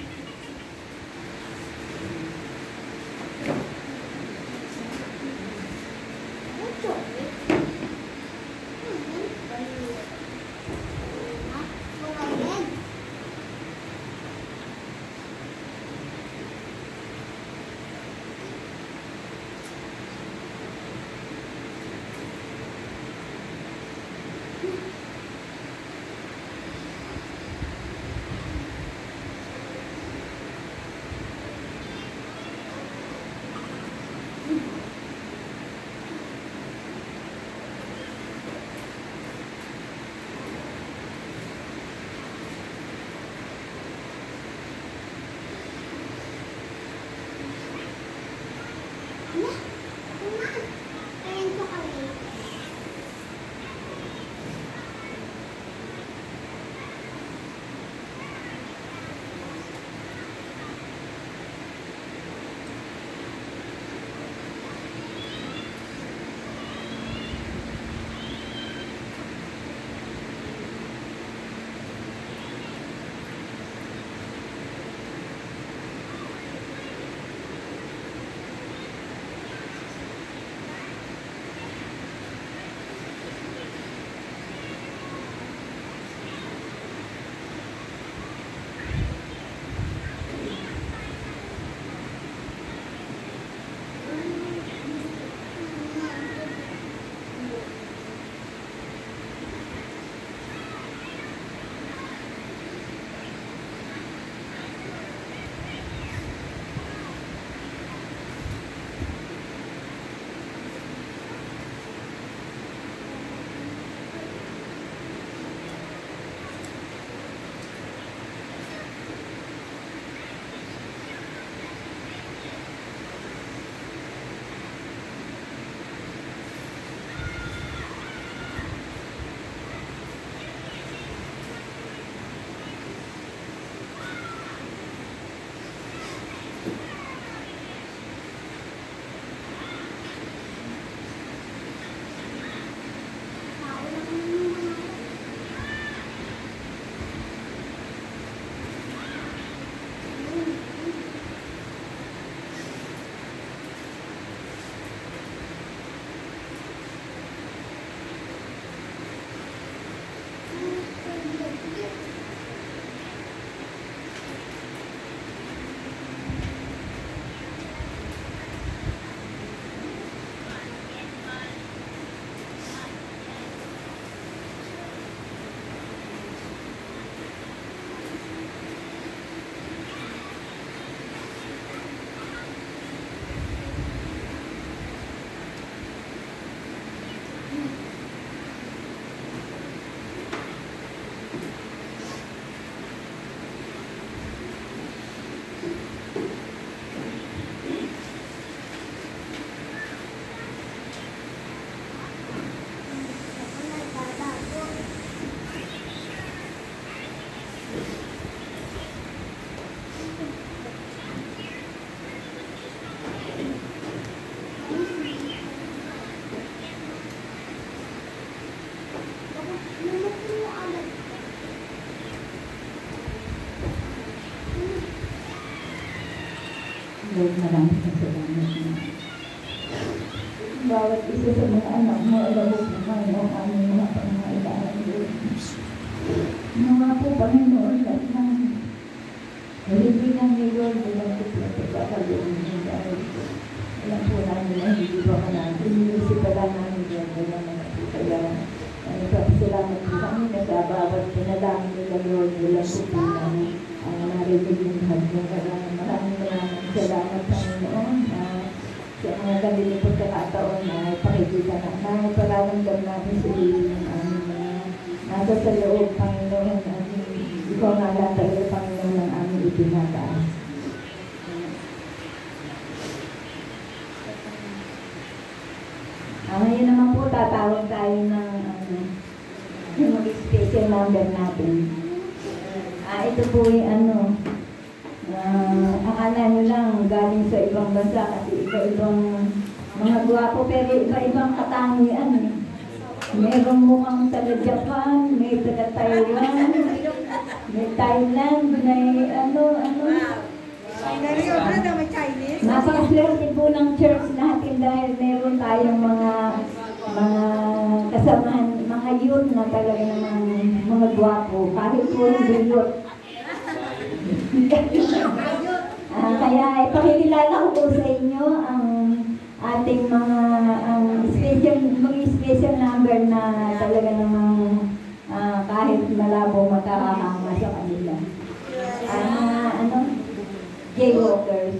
Lord, maraming salamat na. Bawat isa sa mga anak mo, alam mo, Panginoon, aming mga pangailangan, Lord. Mga po, Panginoon, lahat ng nalibingan ni Lord, walang pagkakaloon ng dahil. Alam po namin na hindi ba ka natin. Iniisip pa lang namin, Lord, walang mga pagkakayan. Nagpapasalamat po kami na sa bawat pinalangin nila, Lord, walang kupunan. Ang narinig yung hanggang karangan. Maraming salamat, Panginoon. Sa mga ganito pagkakataon na pakikita na pararamdam namin sa iyo ng aming mga nasa sa loob, Panginoon. Ikaw nga lang talaga, Panginoon, ng aming itinataas. Ngayon naman po, tatawag tayo ng yung mag-special number natin. Ito po yung akala nyo lang galing sa ibang bansa kasi iba-ibang mga gwapo pero iba-ibang katangian. Merong mukhang taga Japan, may taga Taiwan, may Thailand, may ano. Napakaswerte po ng church natin dahil meron tayong mga kasamahan, mga youth na talaga namang mga gwapo, kahit po yung youth. Kaya ipakikilala ko po sa inyo ang ating mga special number na talaga namang kahit malabo makakahanga sa kanila. Jaywalkers.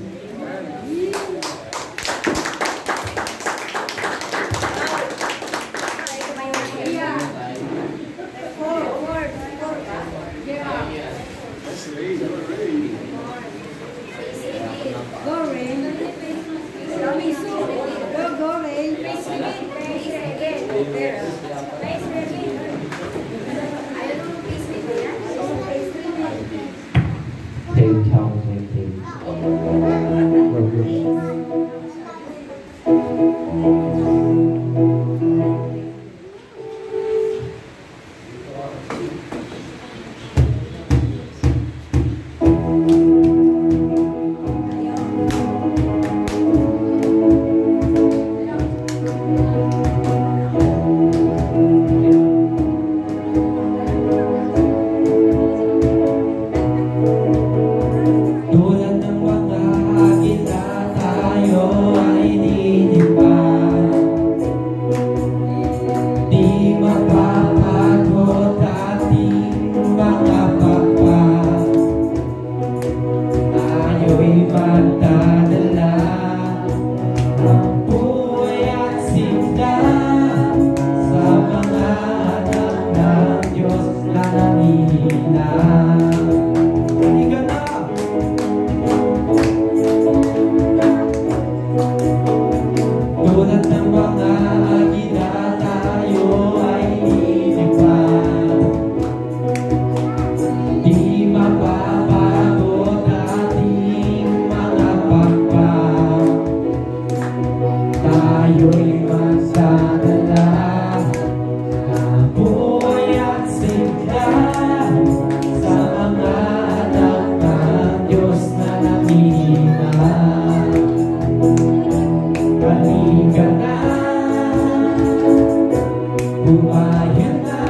Bumayan na,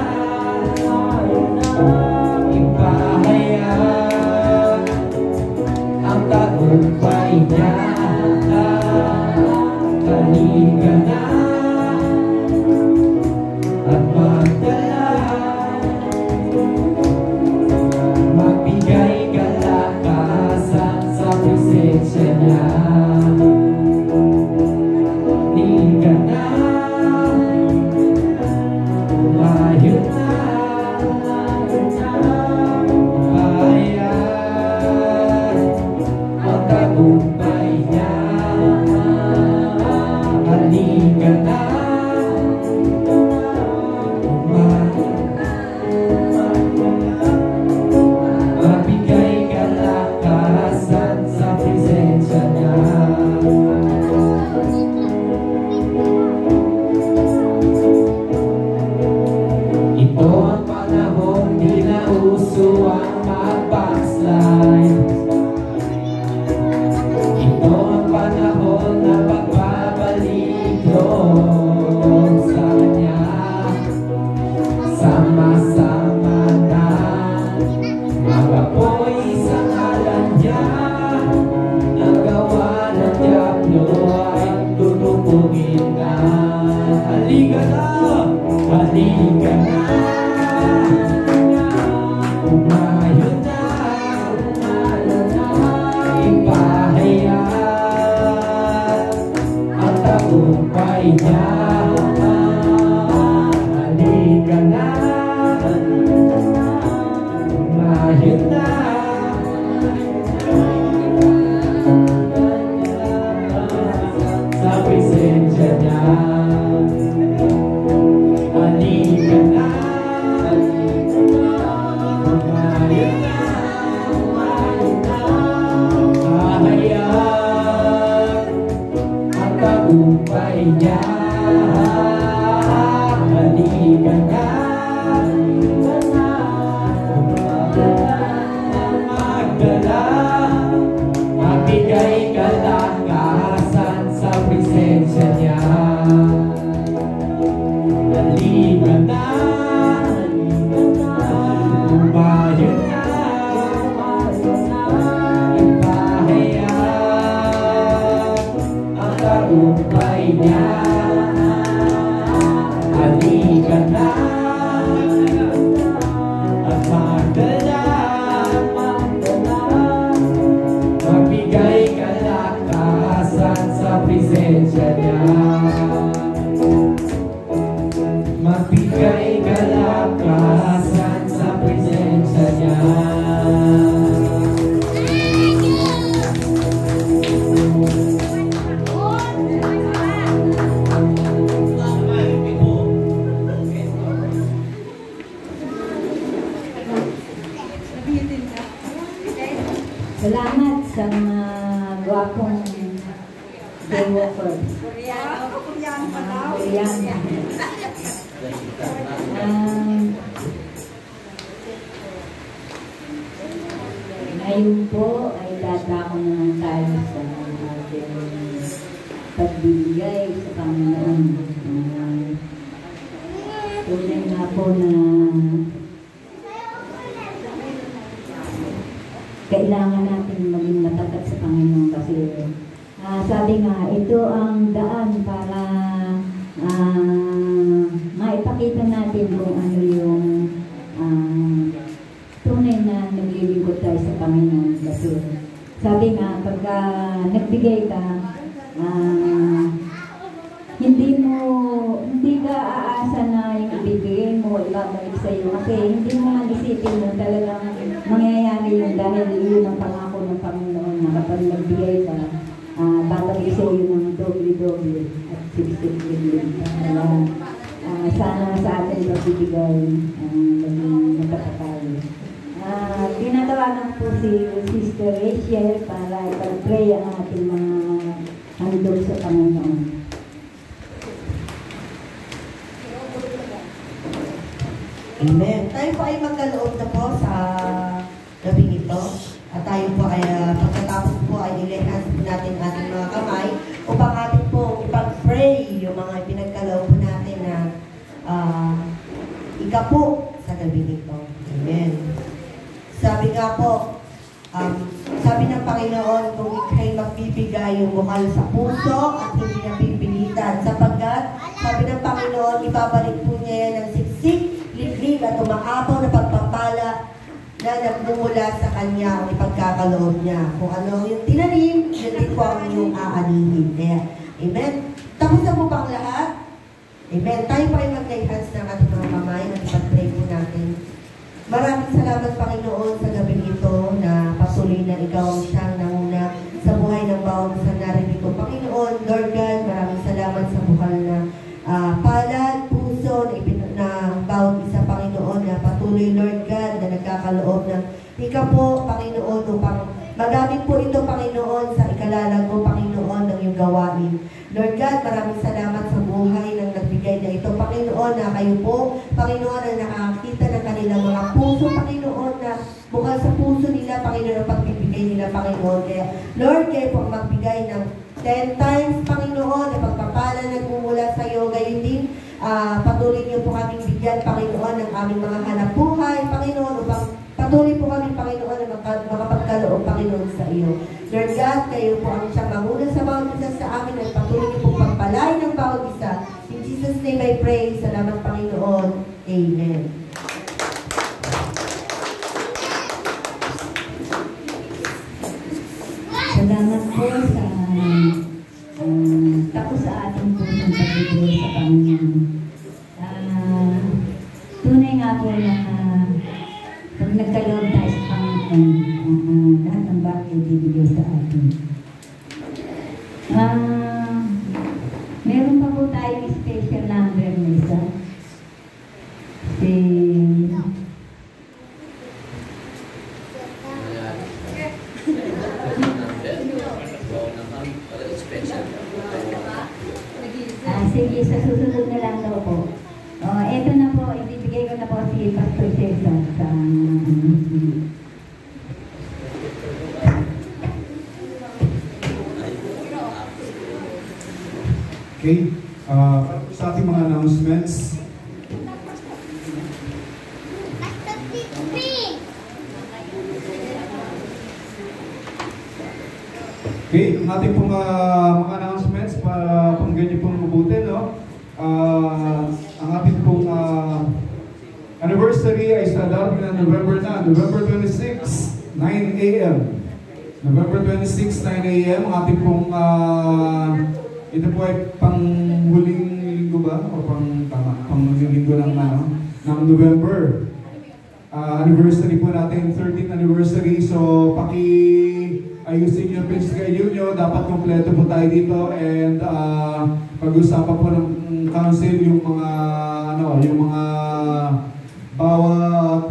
niya. Halika na at magdala, magbigay kalakasan sa presensya niya. Halika na, umayo na, bayan ang tagumpay niya. Halika na, mabigay kalakasan sa presensya niya. Ito ang panahon, di na uso ang mag-backslide. Ito ang panahon na pagbabalik doon sa Kanya. Sama-sama na mag-apoy sa ngalan niya. Ang gawa ng Diablo ay tutupugin na. Halika na, halika na, umayo na, ipahayag ang tagumpay niya. Halika na, umayo na, sa presensya niya. Halika na, umayo na, kahayag ang tagumpay niya. Halika na, magdala, magbigay kalakasan sa presensya niya. Halika na, umayo na, ipahayag ang tagumpay niya. Halika na at magdala, magbigay kalakasan sa presensya niya. Magbigay kalakasan sa presensya niya. Salamat sa mga gwapong daywalkers. Korean. Ngayon po ay dadako naman tayo sa ating pagbibigay sa Panginoon. Tunay nga po na kailangan natin maging matatag sa Panginoon kasi sabi nga, ito ang daan para maipakita natin kung ano yung tunay na naglilingkod tayo sa Panginoon. Kasi sabi nga, pagka nagbigay ka, hindi ka aasa na yung ibigay mo, ibabalik sa'yo. Kasi hindi mo man isipin mo talagang mangyayari yun dahil yun ang pangako ng Panginoon na kapag nagbigay ka, babalik sa'yo ng doble-doble at siksik-lig-lig. Sana sa atin magbibigay maging matatatayo. Tinatawagan po si Sister Rachel para ipag-pray ang ating mga handog sa Panginoon. Amen. Tayo po ay magkaloob na po sa gabing ito. At tayo po ay pagkatapos po ay ilehas po natin ating mga kamay upang atin po ipag-pray yung mga pinagkaloob po natin na ikapo sa gabing ito. Amen. Sabi nga po, Sabi ng Panginoon, kung ikay magbibigay yung bukal sa puso at hindi napipilitan, sapagkat sabi ng Panginoon, ibabalik po niya yan ng siksik, liglig at umaapaw na pagpapala na nagmumula sa kanya ang ipagkakaloob niya. Kung ano yung tinanim, yun din po ang inyong aanihin. Kaya, amen. Tapos na po ba ang lahat? Amen. Tayo pa ay mag-lay hands ng ating mga kamay at ipag-pray po natin. Maraming salamat, Panginoon, sa gabing ito na patuloy na ikaw ang siyang nanguna sa buhay ng bawat isang narinig ko. Panginoon, Lord God, maraming salamat sa bukal na palad, puso na bawat isa, Panginoon, na patuloy, Lord God, na nagkakaloob ng ika po, Panginoon, upang magamit po ito, Panginoon, sa ikalalag mo, Panginoon, ng iyong gawain. Lord God, maraming salamat sa buhay ng nagbigay na ito, Panginoon, na kayo po, Panginoon, na nakakita ng kanilang mga puso, Panginoon, na bukal sa puso nila, Panginoon, ang pagbibigay nila, Panginoon. Kaya, Lord, kayo po ang magbigay ng 10 times, Panginoon, na pagpapala nagmumula sa iyo, gayon din, patuloy niyo po kaming bigyan, Panginoon, ng aming mga hanap buhay, Panginoon, upang patuloy po kami, Panginoon, na makapagkaloob, Panginoon, sa iyo. Lord God, kayo po ang siyang manguna sa bawat isa sa amin at patuloy niyo po pagpalain ng bawat isa. In Jesus' name I pray. Salamat, Panginoon. Amen. Salamat po sa tapos sa ating pusong pagbibigay sa Panginoon. Tunay nga po na pag nagkaloob tayo sa Panginoon, lahat ng bagay bibigay sa atin. Meron pa po tayong special number na isa. Sige, sa susunod na lang daw po. Ito na po, ibibigay ko na po si Pastor Cesar sa Okay, sa ating mga announcements. Okay, ang ating pong mga announcements para panggan niyo pong mabuti, no? Ang ating pong anniversary ay sa darating na November 26, 9 a.m. November 26, 9 a.m. Ang ating pong ito po ay panghuling linggo ba? O panghuling linggo ng November. Anniversary po natin, 13th anniversary. So, ayusin yung page schedule nyo. Dapat kompleto po tayo dito. And pag-usapan po ng council yung mga bawat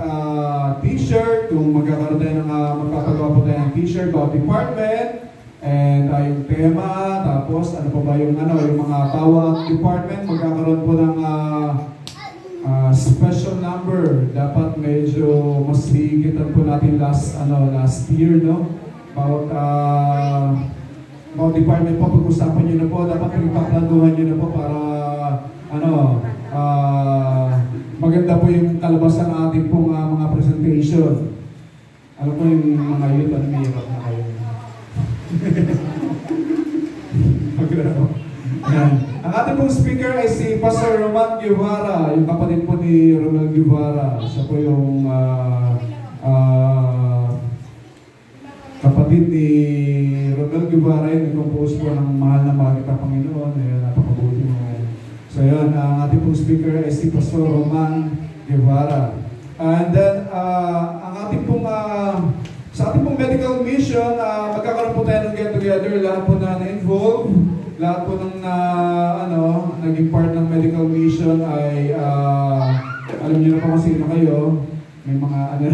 t-shirt, kung magkakaroon tayo ng magpapagawa po tayo ng t-shirt, bawat department. And yung tema, tapos ano pa ba yung mga bawat department magkakaroon po ng special number. Dapat medyo mas higitan po natin last year, no? Bawat department po, pag-usapan nyo na po, dapat pagpaplanuhan nyo na po para maganda po yung kalabasan ng ating pong mga presentation. Alam po yung mga yun, may hirap na kayo. Ang ating pong speaker ay si Pastor Roman Guevara, yung kapatid po ni Romel Guevara. Siya po yung kapatid ni Romel Guevara, yung nag-compose po ng Mahal na Mahal Kita Panginoon. Napakabuti mo. So yun, ang ating pong speaker ay si Pastor Roman Guevara. And then, ang ating pong sa ating pong medical mission, magkakaroon po tayo ng get-together. Lahat po na na-involve, lahat po ng naging part ng medical mission ay, alam niyo na po kung sino kayo. May mga,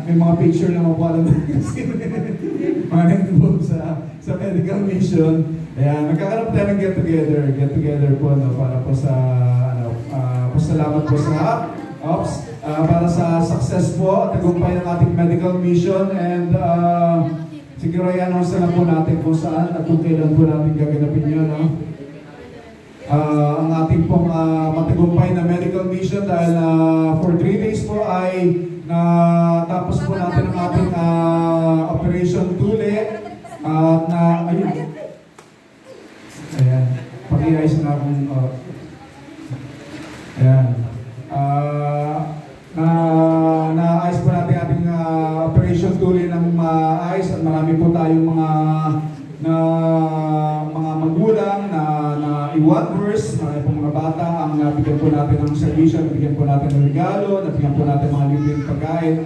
may mga picture na mapapalam mga nag-involve sa medical mission. Ayan, magkakaroon po tayo ng get-together po, para po sa, pasalamat po sa para sa success po, tagumpay ng ating medical mission, and siguro i-announce na po natin kung saan at kung kailan po natin gaganapin yun, no? Ang ating pong matagumpay na medical mission dahil for 3 days po ay natapos po natin ang ating nabigyan po natin ng servisyo, nabigyan po natin ng regalo, nabigyan po natin mga libreng pagkain,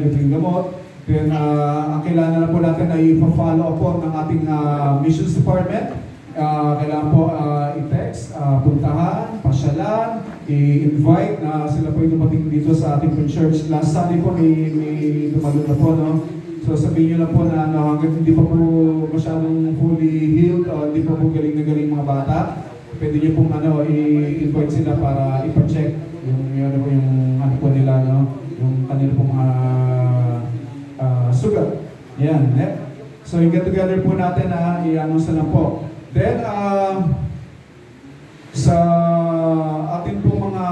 libreng gamot. Then, ang kailangan na po natin ay i-follow up po ng ating missions department. Kailangan po i-text, puntahan, pasyalan, i-invite na sila po yung dumating dito sa ating church. Last Sunday po may dumating na po, no? So sabihin nyo lang po na hanggang hindi pa po masyadong fully healed o hindi pa po galing na galing mga bata, pwede nyo pong i-invite sila para ipa-check yung ano po nila, no? Yung kanila pong sugat. Yan. So yung get-together po natin na i-announce na po. Then, sa ating po mga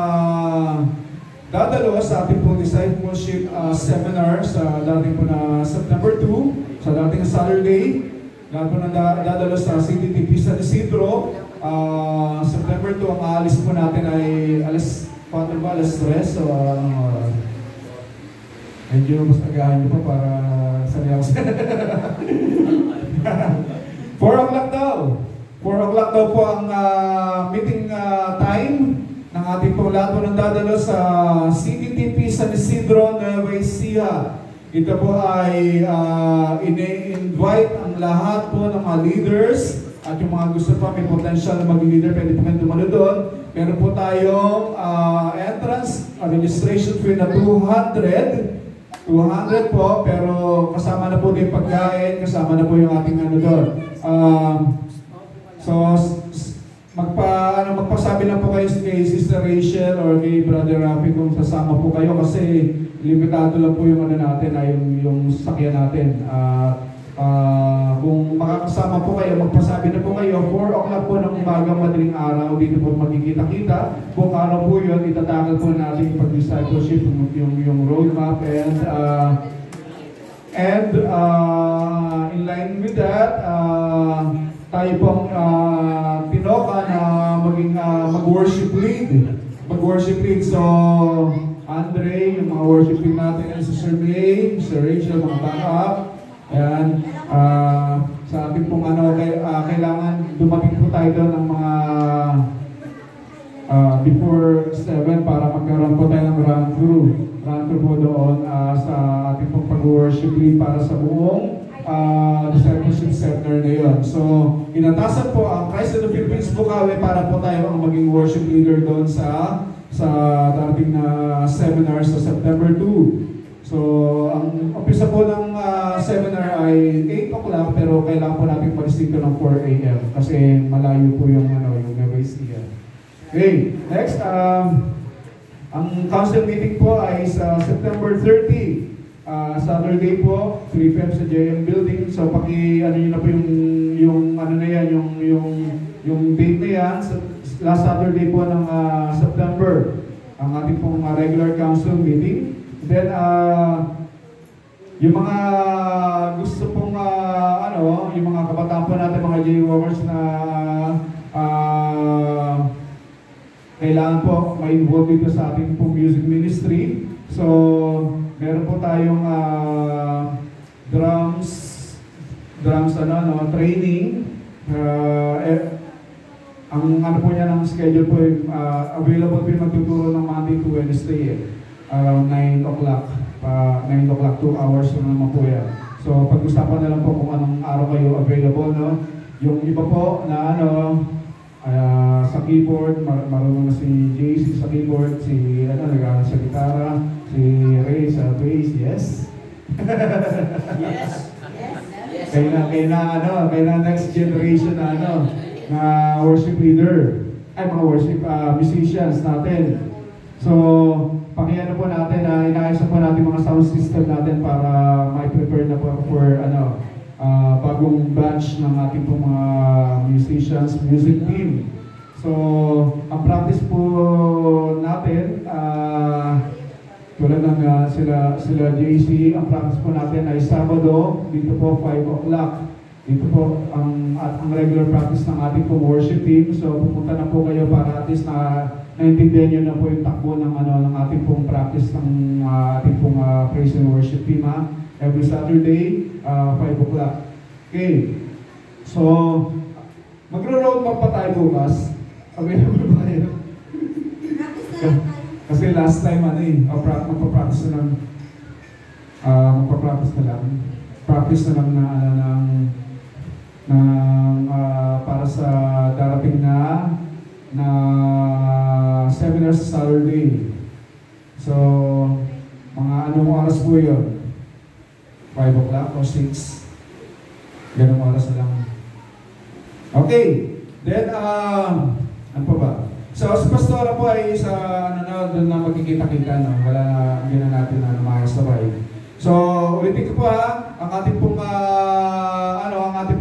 dadalo sa ating po discipleship seminar sa dating po na September 2, sa dating Saturday, lahat po na dadalo sa CTTP San Isidro. September 2, ang aalis po natin ay alas 4 ba? Alas 3. So, medyo mas agahan nyo pa para sanay ako sa 4 o'clock daw. 4 o'clock daw po ang meeting time ng ating po lahat po ng dadalo sa CTTP San Isidro, Nueva Ecija. Ito po ay ine-invite ang lahat po ng mga leaders at yung mga gusto pa may potential na maging leader, pwede po kayo dumalo doon. Meron po tayong entrance registration fee na 200 po, pero kasama na po din pagkain, kasama na po yung ating ano doon. So, magpasabi lang po kayo kay Sister Rachel or kay Brother Rafi kung sasama po kayo kasi limitado lang po yung ano natin, yung sasakyan natin. Kung makakasama po kayo, magpasabi na po kayo, 4 o'clock po ng umagang madaling araw, dito po magkikita-kita. Kung ano po yun, itatakal po natin yung pag-discipleship, yung roadmap, and in line with that, tayo pong tinoka na maging mag-worship lead. Mag-worship lead. So, Andre, yung mga worship lead natin, si Sir May, Sir Rachel, mga backup. Ayan, sa ating pong kailangan dumating po tayo doon ng mga before 7 para magkaroon po tayo ng run-through po doon sa ating pong pag-worship lead para sa buong discipleship center na yun. So, inatasan po ang Christ in the Philippines Bukawi para po tayo ang maging worship leader doon sa dating na seminar sa September 2. So, ang umpisa po ng seminar ay 8 o'clock pero kailangan po natin mag-start dito ng 4 a.m. kasi malayo po yung Nueva Ecija. Okay, next, ang council meeting po ay sa September 30. Saturday po, 3 p.m. sa JM Building. So, ano yun na po yung ano na yan, yung date na yan, last Saturday po ng September, ang ating pong regular council meeting. Then, yung mga gusto pong, yung mga kabataan po natin, mga J-Walkers na kailangan po ma-involve dito sa ating pong music ministry. So, meron po tayong drums training. Ang ano po niya ng schedule po, available po yung magtuturo ng Monday to Wednesday around 9 o'clock. 9 o'clock, 2 hours na naman po yan. So, pag-usapan na lang po kung anong araw kayo available, no? Yung iba po na sa keyboard, marunong na si JC sa keyboard, si nag-aaral sa gitara, si Ray sa bass, yes? Yes. Kaya na next generation na worship leader, mga worship musicians natin. So, pakiano po natin na inaayos po natin mga sound system natin para ma-prepare na po for bagong batch ng ating pong mga musicians, music team. So, ang practice po natin, tulad ng sila JC, ang practice po natin ay Sabado, dito po 5 o'clock. Dito po ang regular practice ng ating pong worship team. So, pupunta na po kayo para at least naintindihan nyo na po yung takbo ng ating pong practice ng ating pong praise and worship team. Every Saturday, 5 o'clock. Okay. So, magro-road map pa tayo bukas. Available ba kayo? Kasi last time magpa-practice na lang. Practice na lang para sa darating na seminar sa Saturday. So, mga anong oras po yun? 5 o'clock o 6? Ganong oras na lang. Okay. Then, ano pa ba? So, sa pastora po ay doon na magkikita-kita, no? Wala na, hindi na natin na makasabay. So, ulitin ko po ang ating pong,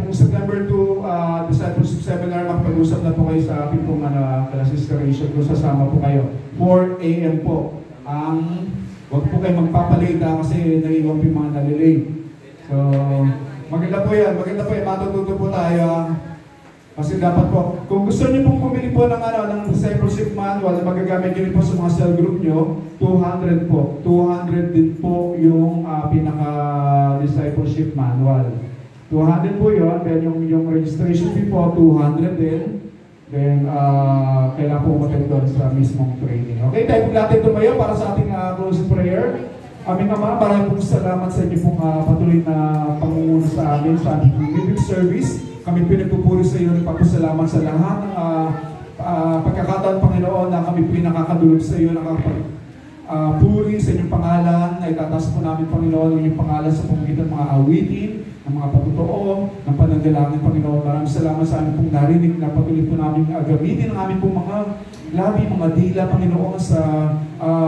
September 2 Discipleship Seminar, makapag-usap na po kayo sa ating pong class inspiration kung sasama po kayo. 4 a.m. po. Huwag po kayo magpapalita kasi naiiwan po yung mga nalilate. So, maganda po yan. Matututo po tayo. Kasi dapat po, kung gusto niyo pong bumili po ng discipleship manual na magagamit niyo po sa mga cell group niyo, 200 po. 200 din po yung pinaka-discipleship manual. 200 po yun. Then yung registration fee po, 200 din. Then, kailangan po umatid doon sa mismong training. Okay, tayo po natin tumayo para sa ating closing prayer. Aming Ama, maraming pong salamat sa inyo pong patuloy na pangunguna sa amin sa ating giving service. Kami pinagpupuri sa iyo, nagpapasalamat sa lahat ng pagkakataon, Panginoon, na kami pinakakadulog sa iyo, nakapagpuri sa inyong pangalan, na itataas po namin, Panginoon, ang inyong pangalan sa pamagitan ng mga awitin, ng mga patutoo, ng pananalangin, Panginoon. Maraming salamat sa amin pong narinig na patuloy po namin gamitin ang aming pong mga labi, mga dila, Panginoon, sa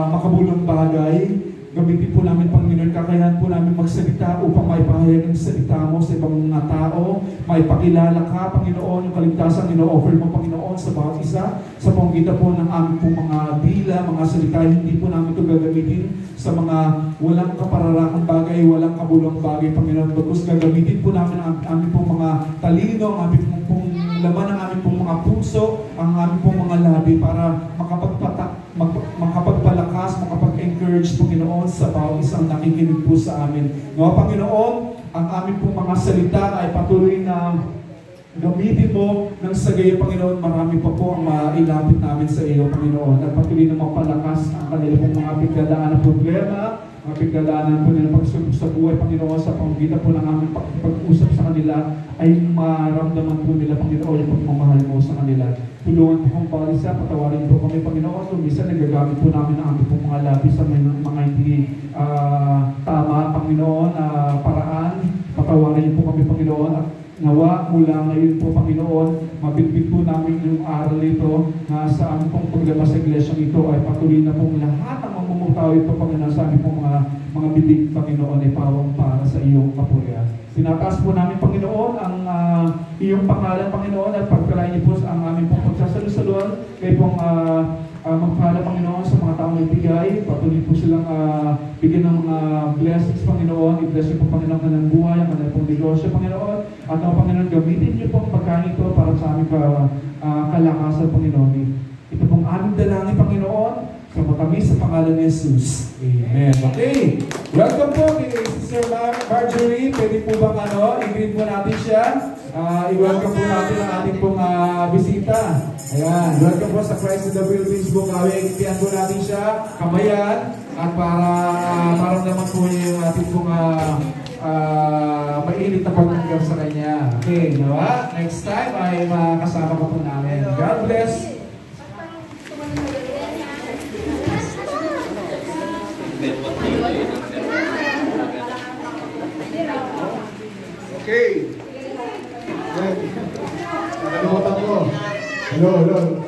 makabulong bagay. Gamitin po namin, Panginoon, kakayahan po namin magsalita upang maipahayag ang salita mo sa ibang mga tao, maipakilala ka, Panginoon, yung kaligtasan ino-offer mo, Panginoon, sa bawat isa, sa pamamagitan po ng aming pong mga dila, mga salita. Hindi po namin ito gagamitin sa mga walang kapararakang bagay, walang kabulong bagay, Panginoon. Bagkus gagamitin po namin ang aming pong mga talino, ang aming pong laman, ang aming pong mga puso, ang aming pong mga labi para makapagpalakas, makapag-encourage, Panginoon, sa bawat isang nakikinig po sa amin. No, Panginoon, ang aming pong mga salita ay patuloy na gamitin mo ng sagaya, Panginoon. Marami pa po ang mailapit namin sa iyo, Panginoon. At patuloy na mapalakas ang kanila pong mga pagdalaan ng problema, mga pagdadaanan po nila pagsubok sa buhay, Panginoon, sa pamamagitan po ng aming pag-usap sa kanila ay maramdaman po nila, Panginoon, yung pagmamahal mo sa kanila. Tulungan po kong bawat isa, patawarin po kami, Panginoon. Kung minsan nagagamit po namin ang aming pong mga labi sa mga hindi tama, Panginoon, paraan. Patawarin niyo po kami, Panginoon, at nawa mula ngayon po, Panginoon, mabitbit po namin yung aral ito na sa aming pong paglabas sa iglesyang ito ay patuloy na pong lahat ang mamumutaw ito, Panginoon, sa aming pong mga bibig, Panginoon, ay pawang para sa iyong kapurihan. Tinataas po namin, Panginoon, ang iyong pangalan, Panginoon, at pagkalain niyo po ang aming pong pagsasalusaluan, kayo pong magpala, Panginoon, sa mga taong ibigay. Patuloy po silang bigyan ng mga blessings, Panginoon. I-bless niyo po, Panginoon, ng buhay, ang kanilang pong negosyo, Panginoon. At Panginoon, gamitin niyo po ang pagkain ito para sa aming kalakasan, Panginoon. Ito pong aming dalangin, Panginoon, sa matamis sa pangalan ni Jesus. Amen. Okay. Welcome po kay Sister Marjorie. Pwede po bang i-greet po natin siya? I-welcome po natin ang ating pong bisita. Ayan. Welcome po sa Christ in the Philippines po. Ikitihan po natin siya. Kamayan. At para naman po niya yung ating pong mainit na pagtanggap sa kanya. Okay. Nawa, next time ay makasama ko po namin. God bless. Okay. Nakalimutan ko. Hello.